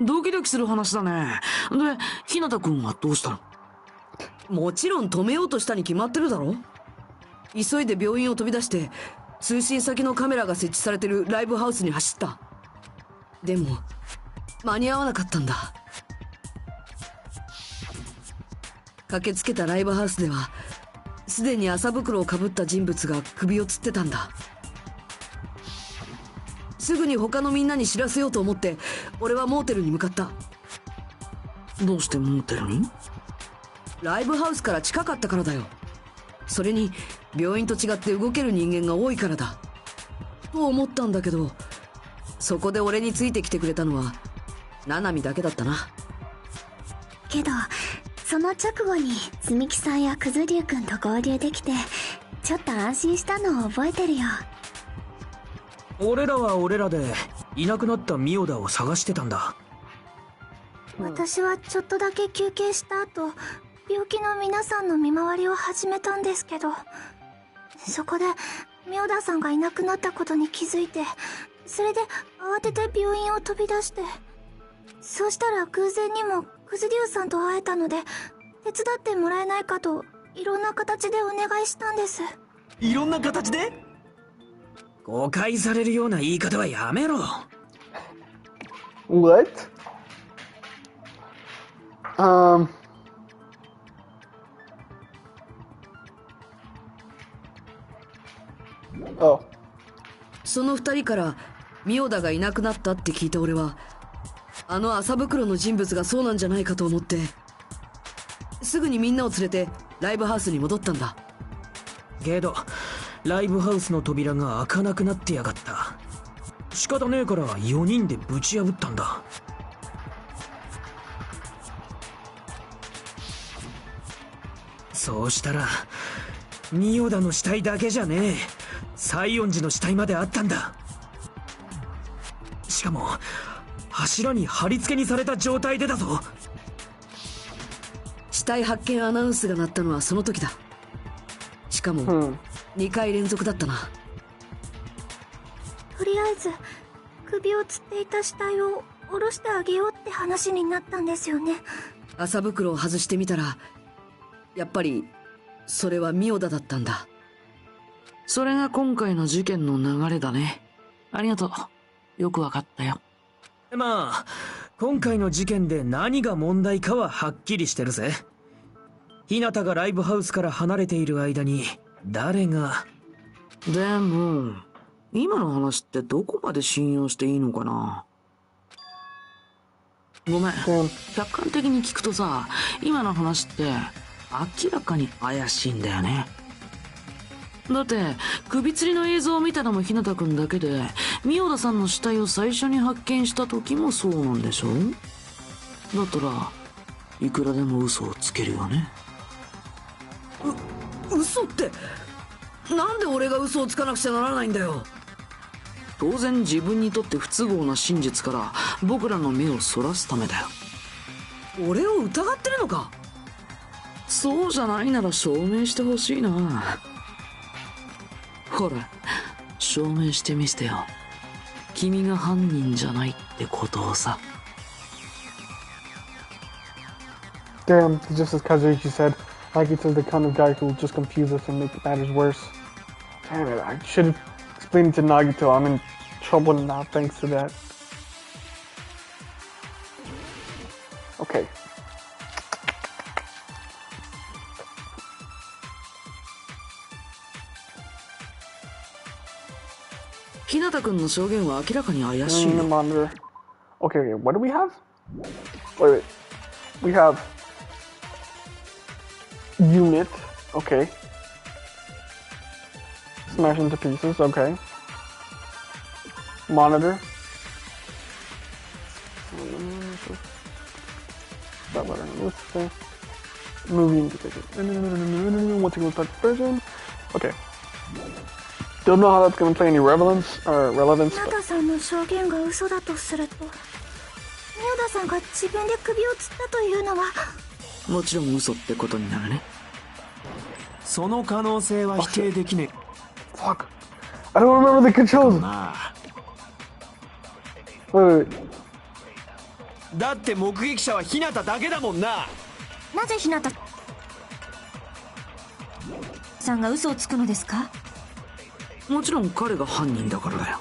ドキドキする話だね。で、日向君はどうしたの？もちろん止めようとしたに決まってるだろ。急いで病院を飛び出して通信先のカメラが設置されてるライブハウスに走った。でも間に合わなかったんだ。駆けつけたライブハウスではすでに麻袋をかぶった人物が首を吊ってたんだ。すぐに他のみんなに知らせようと思って俺はモーテルに向かった。どうしてモーテルに？ライブハウスから近かったからだよ。それに病院と違って動ける人間が多いからだと思ったんだけど、そこで俺についてきてくれたのは七海だけだったな。けどその直後に積木さんやくずりゅうくんと合流できてちょっと安心したのを覚えてるよ。俺らは俺らでいなくなったミオダを探してたんだ。私はちょっとだけ休憩した後、病気の皆さんの見回りを始めたんですけど、そこで妙田さんがいなくなったことに気づいて、それで慌てて病院を飛び出して、そうしたら偶然にもクズリュウさんと会えたので、手伝ってもらえないかといろんな形でお願いしたんです。いろんな形で？誤解されるような言い方はやめろ。What? Oh. その二人から妙田がいなくなったって聞いた俺は、あの麻袋の人物がそうなんじゃないかと思って、すぐにみんなを連れてライブハウスに戻ったんだ。けどライブハウスの扉が開かなくなってやがった。仕方ねえから4人でぶち破ったんだ。そうしたら仁王田の死体だけじゃねえ、西園寺の死体まであったんだ。しかも柱に貼り付けにされた状態でだぞ。死体発見アナウンスが鳴ったのはその時だ。しかも2回連続だったな。とりあえず首を吊っていた死体を下ろしてあげようって話になったんですよね。麻袋を外してみたら、やっぱりそれは妙田だったんだ。それが今回の事件の流れだね。ありがとう。よくわかったよ。まあ今回の事件で何が問題かははっきりしてるぜ。日向がライブハウスから離れている間に誰が。でも今の話ってどこまで信用していいのかな。ごめん、客観的に聞くとさ、今の話って明らかに怪しいんだよね。だって首吊りの映像を見たのも日向くんだけで、妙田さんの死体を最初に発見した時もそうなんでしょ。だったらいくらでも嘘をつけるよね。嘘って、なんで俺が嘘をつかなくちゃならないんだよ。当然自分にとって不都合な真実から僕らの目をそらすためだよ。俺を疑ってるのか。そうじゃないなら証明してほしいな。ほら証明してみせてよ。君が犯人じゃないってことをさ。 Damn, just as Kazuichi said, Nagito is the kind of guy who will just confuse us and make matters worse. Damn it, I should have explained it to Nagito. I'm in trouble now thanks to that. Okay. 日向くんの証言は明らかに怪しいよ。 Monitor. Okay, what do we have? Wait. We have unit. Okay. Smash into pieces. Okay. Monitor. That button. This thing. Movie indicator. What's it going version? Okay. Don't know how that's going to play any relevance. 妙田さんの証言が嘘だとすると、妙田さんが自分で首を吊ったというのはもちろん嘘ってことになるね。その可能性は否定できねえ。 Fuck. I don't remember the controls. まあ Wait. だって目撃者は日向だけだもんな。なぜ日向さんが嘘をつくのですか。もちろん彼が犯人だからだよ。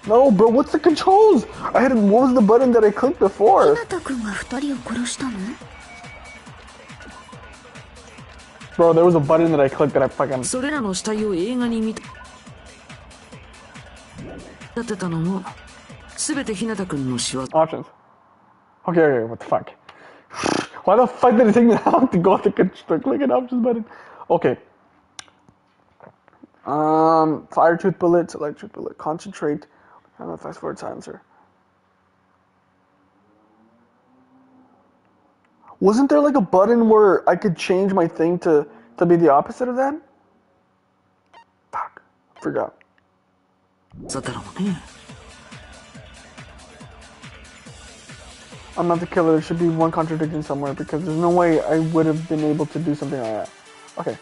No, bro, what's the controls? What was the button that I clicked before? 日向くんが二人を殺したの？ Bro, there was a button that I clicked that I fucking... それらの死体を映画に見立てたのも全て日向くんの仕業。 Options. Okay, what the fuck? Why the fuck did it take me that long to go to click an options button? Okay. Fire truth bullet, select truth bullet, concentrate, and fast forward silencer. Wasn't there like a button where I could change my thing to be the opposite of that? Fuck, forgot. だろうね。I'm not the killer. There should be one contradiction somewhere because there's no way I would have been able to do something like that. Okay.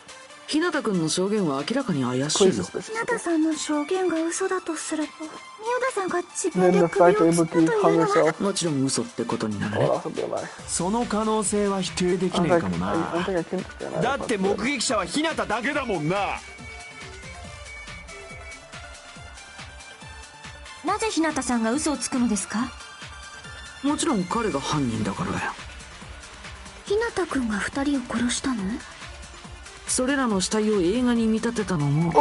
日向君の証言は明らかに怪し Clearly いよ。 suspicious. 日向さんの証言が嘘だとすると、宮田さんが自分 Then で the 首を fact 切 that ったと Ibuki いう hung のは herself もちろん嘘ってことになる would ね。 also be a lie. その可能性は否定でき I ね was えか like, も I な。 don't think I can explain that. だって目撃者は日向だけだもんな。なぜ日向さんが嘘をつくのですか？もちろん彼が犯人だからだよ。日向くんが二人を殺したの？それらの死体を映画に見立てたのも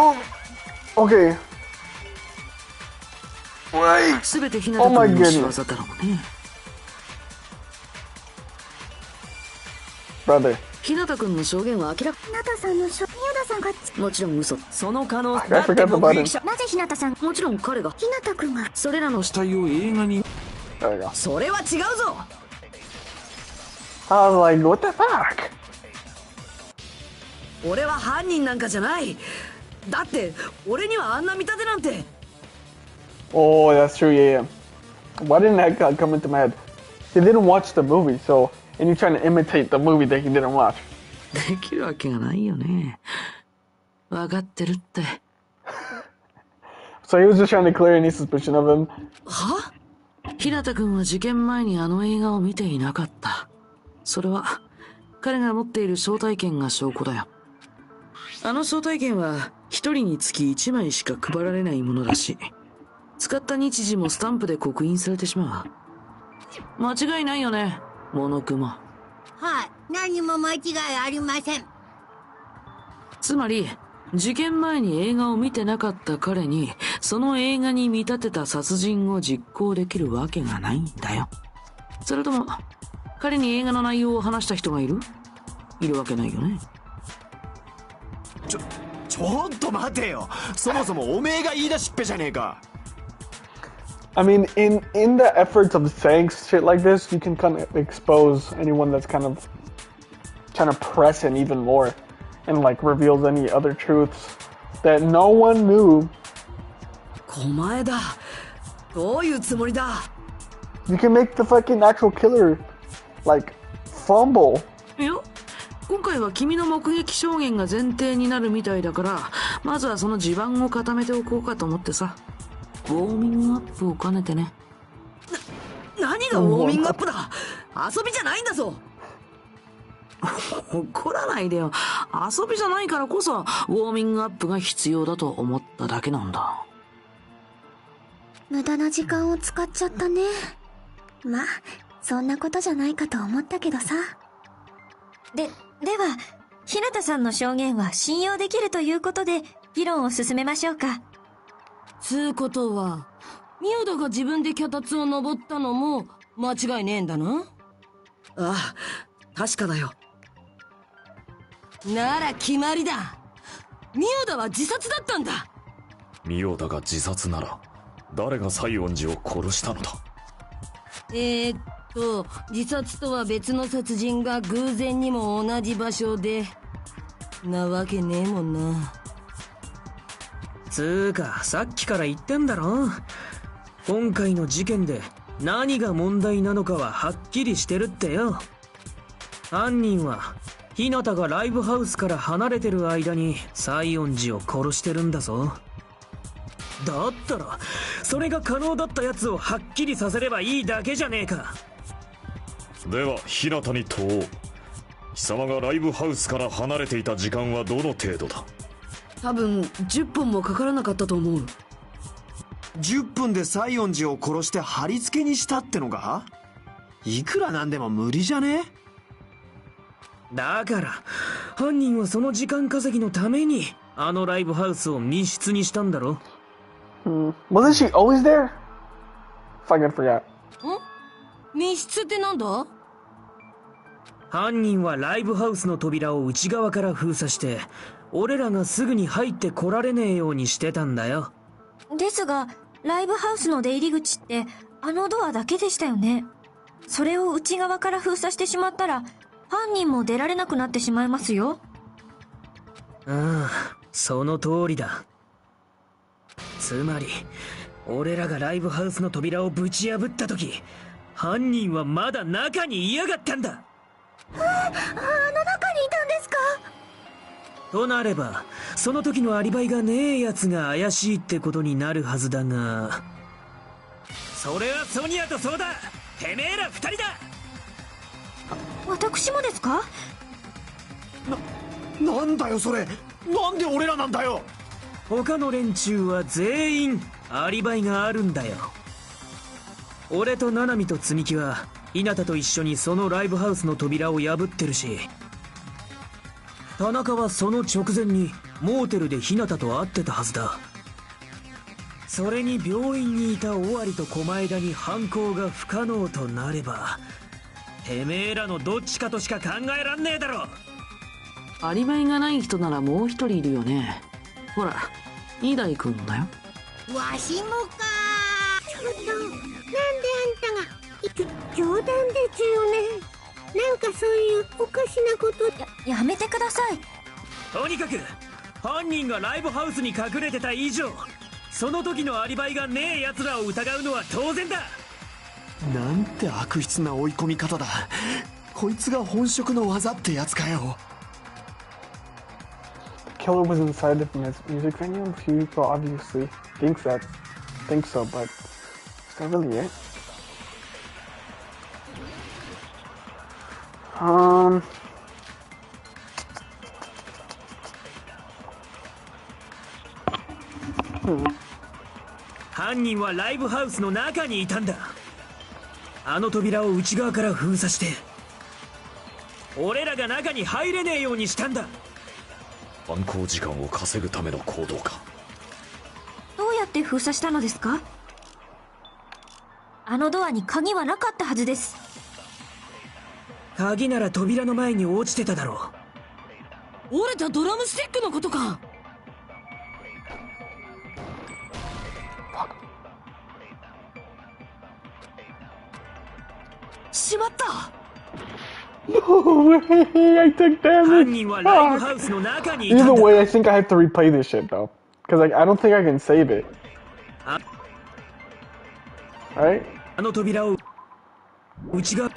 Oh, okay. Wait. 全て日向 Oh my 君の仕業 goodness. だろうね。 Brother. 日向君の証言は明らか。日向さんの宮田さんがもちろん嘘。その可能 I だって forgot about 目 him. 撃者。なぜ日向さん、もちろん彼が日向くんがそれらの死体を映画に。 There we go. それは違うぞ。 I was like, what the fuck? 俺は犯人なんかじゃない。だって俺にはあんな見立てなんて。 Oh, that's true. Yeah, yeah. Why didn't that come into my head? He didn't watch the movie, so and you're trying to imitate the movie that he didn't watch. できるわけがないよね。分かってるって。 So he was just trying to clear any suspicion of him. は？日向君は事件前にあの映画を見ていなかった。それは彼が持っている招待券が証拠だよ。あの招待券は一人につき1枚しか配られないものだし、使った日時もスタンプで刻印されてしまう。間違いないよね、モノクマ。はい、何も間違いありません。つまり事件前に映画を見てなかった彼にその映画に見立てた殺人を実行できるわけがないんだよ。それとも彼に映画の内容を話した人がいるわけないよね。ちょっと待てよ。そもそもおめえが言い出しっぺじゃねえか。I mean, in the efforts of saying shit like this, you can kind of expose anyone that's kind of trying to press it even more, and like reveals any other truths that no one knew. 狛江だ。どういうつもりだ。 You can make the fucking actual killer like fumble. いや、今回は君の目撃証言が前提になるみたいだから、まずはその地盤を固めておこうかと思ってさ。ウォーミングアップを兼ねてね。何がウォーミングアップだ。遊びじゃないんだぞ。怒らないでよ。遊びじゃないからこそウォーミングアップが必要だと思っただけなんだ。無駄な時間を使っちゃったね。まあそんなことじゃないかと思ったけどさ。では、日向さんの証言は信用できるということで、議論を進めましょうか。つうことは、宮田が自分で脚立を登ったのも間違いねえんだな。ああ、確かだよ。なら決まりだ。宮田は自殺だったんだ。宮田が自殺なら誰が西園寺を殺したのだ。自殺とは別の殺人が偶然にも同じ場所でなわけねえもんな。つーか、さっきから言ってんだろ。今回の事件で何が問題なのかははっきりしてるってよ。犯人は日向がライブハウスから離れてる間に西園寺を殺してるんだぞ。だったらそれが可能だったやつをはっきりさせればいいだけじゃねえか。では日向に問おう。貴様がライブハウスから離れていた時間はどの程度だ。多分10分もかからなかったと思う。10分で西園寺を殺して貼り付けにしたってのか。いくらなんでも無理じゃね。だから犯人はその時間稼ぎのためにあのライブハウスを密室にしたんだろ。Wasn't she always there? Fucking forgot. 密室ってなんだ。犯人はライブハウスの扉を内側から封鎖して俺らがすぐに入ってこられねえようにしてたんだよ。ですが、ライブハウスの出入り口ってあのドアだけでしたよね。それを内側から封鎖してしまったら犯人も出られなくなってしまいますよ。ああ、その通りだ。つまり俺らがライブハウスの扉をぶち破った時、犯人はまだ中にいやがったんだ。あの中にいたんですか？となればその時のアリバイがねえやつが怪しいってことになるはずだが、それはソニアとそうだ。てめえら二人だ。私もですか？なんだよそれ。なんで俺らなんだよ。他の連中は全員アリバイがあるんだよ。俺とナナミと積木は日向と一緒にそのライブハウスの扉を破ってるし、田中はその直前にモーテルで日向と会ってたはずだ。それに病院にいた尾張と狛枝に犯行が不可能となれば、てめえらのどっちかとしか考えらんねえだろ。アリバイがない人ならもう一人いるよね。ほら、二代くんだよ。わしもか。ちょっと、なんであんたが。冗談ですよね。なんかそういうおかしなこと。やめてください。とにかく犯人がライブハウスに隠れてた以上、その時のアリバイがねえ奴らを疑うのは当然だ。なんて悪質な追い込み方だ。こいつが本職の技ってやつかよ。The killer was inside the music venue, and few people obviously think so, but is that really it?犯人はライブハウスの中にいたんだ。あの扉を内側から封鎖して俺らが中に入れねえようにしたんだ。犯行時間を稼ぐための行動か。どうやって封鎖したのですか？あのドアに鍵はなかったはずです。鍵なら扉の前に落ちてただろ折れたドラムスティックのことか。しまった。No way, I took う。犯 damage. 人はライブハウスの中にいた Either んだ。 way, I think I have to replay this shit though, because I don't think I can save it. あ Alright? あの扉を内側。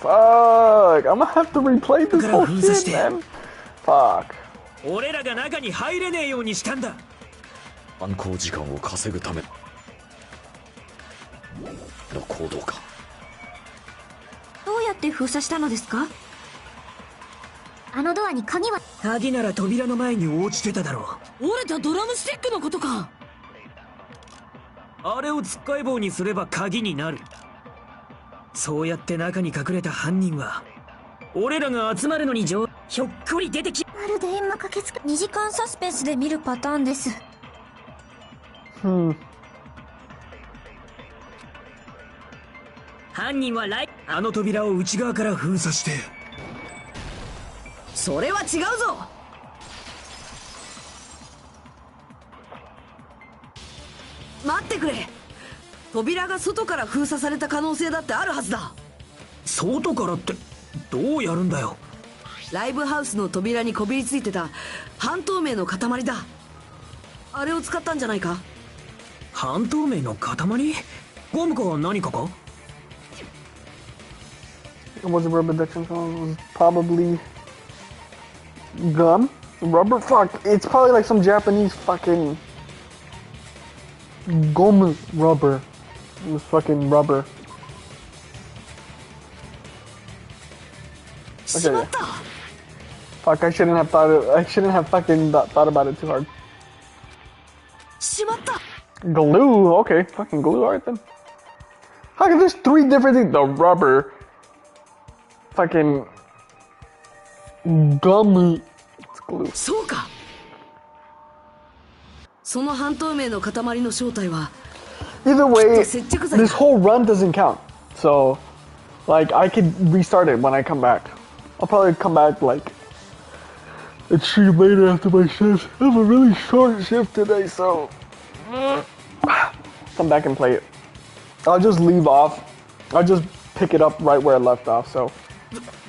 Fuck, I'm gonna have to replay this whole shit, man. Fuck. 俺らが中に入れねえようにしたんだ。犯行時間を稼ぐための行動か。どうやって封鎖したのですか？あのドアに鍵は。鍵なら扉の前に落ちてただろ折れたドラムスティックのことか。あれをつっかえ棒にすれば鍵になる。そうやって中に隠れた犯人は俺らが集まるのにひょっこり出てき。まるで今駆けつけ。2時間サスペンスで見るパターンです。犯人はあの扉を内側から封鎖して。それは違うぞ。待ってくれ。扉が外から封鎖された可能性だってあるはずだ。外からってどうやるんだよ。ライブハウスの扉にこびりついてた半透明の塊だ。あれを使ったんじゃないか。半透明の塊？ゴムか何かか？ It wasn't rubber duction, so it was probably gum? Rubber? Fuck, it's probably like some Japanese fucking gum rubber. It was fucking rubber. しまった。 Fuck, I shouldn't have fucking thought about it too hard. しまった。 Glue? Okay, fucking glue, alright then. How come there's 3 different things? The rubber, fucking gum, it's glue. そうか。その半透明の塊の正体は Either way, 接着剤だ。 this whole run doesn't count. So, like, I could restart it when I come back. I'll probably come back, like, a stream later after my shift. I have a really short shift today, so... come back and play it. I'll just leave off. I'll just pick it up right where I left off, so...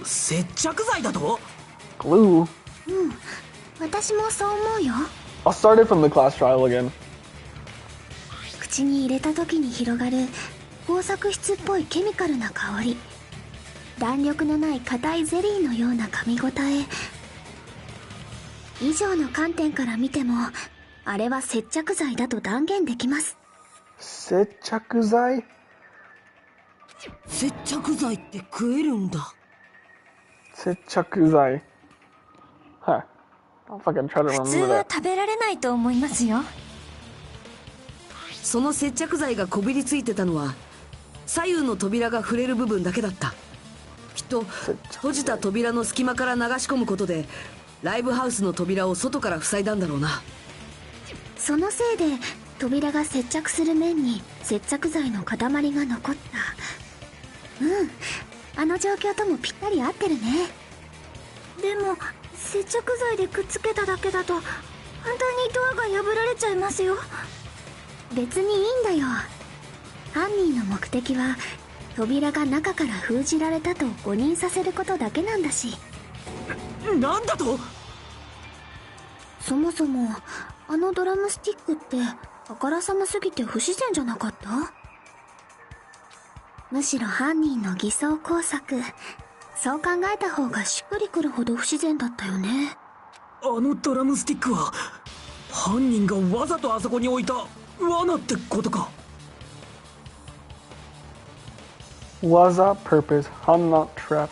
接着剤だと？ Glue? 私もそう思うよ。 I'll start it from the class trial again. 口に入れた時に広がる工作質っぽいケミカルな香り、弾力のない硬いゼリーのような噛み応え。以上の観点から見てもあれは接着剤だと断言できます。接着剤？接着剤って食えるんだ。接着剤。Huh. I'll fucking try to 普通 remember は that. 食べられないと思いますよ。その接着剤がこびりついてたのは左右の扉が触れる部分だけだった。きっと閉じた扉の隙間から流し込むことでライブハウスの扉を外から塞いだんだろうな。そのせいで扉が接着する面に接着剤の塊が残った。あの状況ともぴったり合ってるね。でも接着剤でくっつけただけだと簡単にドアが破られちゃいますよ。別にいいんだよ。犯人の目的は扉が中から封じられたと誤認させることだけなんだし。なんだと？そもそもあのドラムスティックってあからさますぎて不自然じゃなかった？むしろ犯人の偽装工作、そう考えた方がしっくりくるほど不自然だったよね。あのドラムスティックは犯人がわざとあそこに置いた罠ってことか。技 purpose, I'm not trap.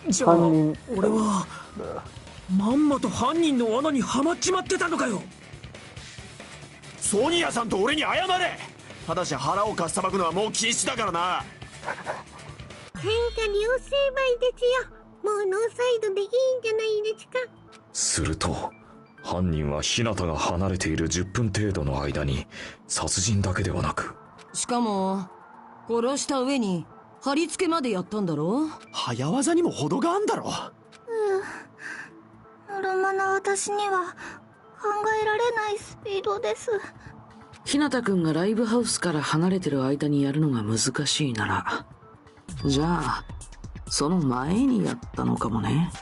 じゃあ犯人俺はまんまと犯人の罠にはまっちまってたのかよ。ソニアさんと俺に謝れ。ただし腹をかっさばくのはもう禁止だからな。喧嘩両成敗ですよ。もうノーサイドでいいんじゃないですか。すると犯人は日向が離れている10分程度の間に殺人だけではなく、しかも殺した上に貼り付けまでやったんだろ。早技にも程があんだろ。のろまな私には考えられないスピードです。日向くんがライブハウスから離れてる間にやるのが難しいなら、じゃあその前にやったのかもね。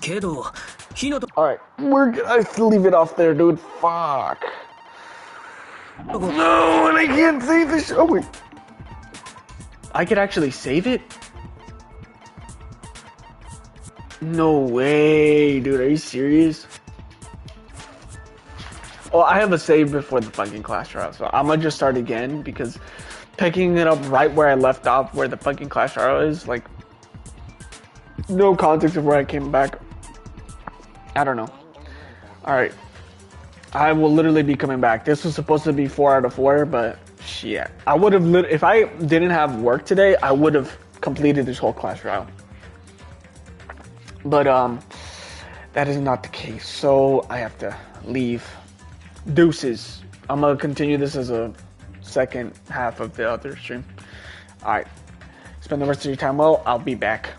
けど日向 Alright, I have to leave it off there, dude. Fuck. No, and I can't save this. Oh, wait. I could actually save it? No way, dude. Are you serious? Well, I have a save before the fucking class trial, so I'm gonna just start again because picking it up right where I left off, where the fucking class trial is, like, no context of where I came back. I don't know. Alright. I will literally be coming back. This was supposed to be 4 out of 4, but shit. I would have, if I didn't have work today, I would have completed this whole class trial. But, that is not the case, so I have to leave. Deuces. I'm gonna continue this as a second half of the other stream. Alright. Spend the rest of your time well. I'll be back.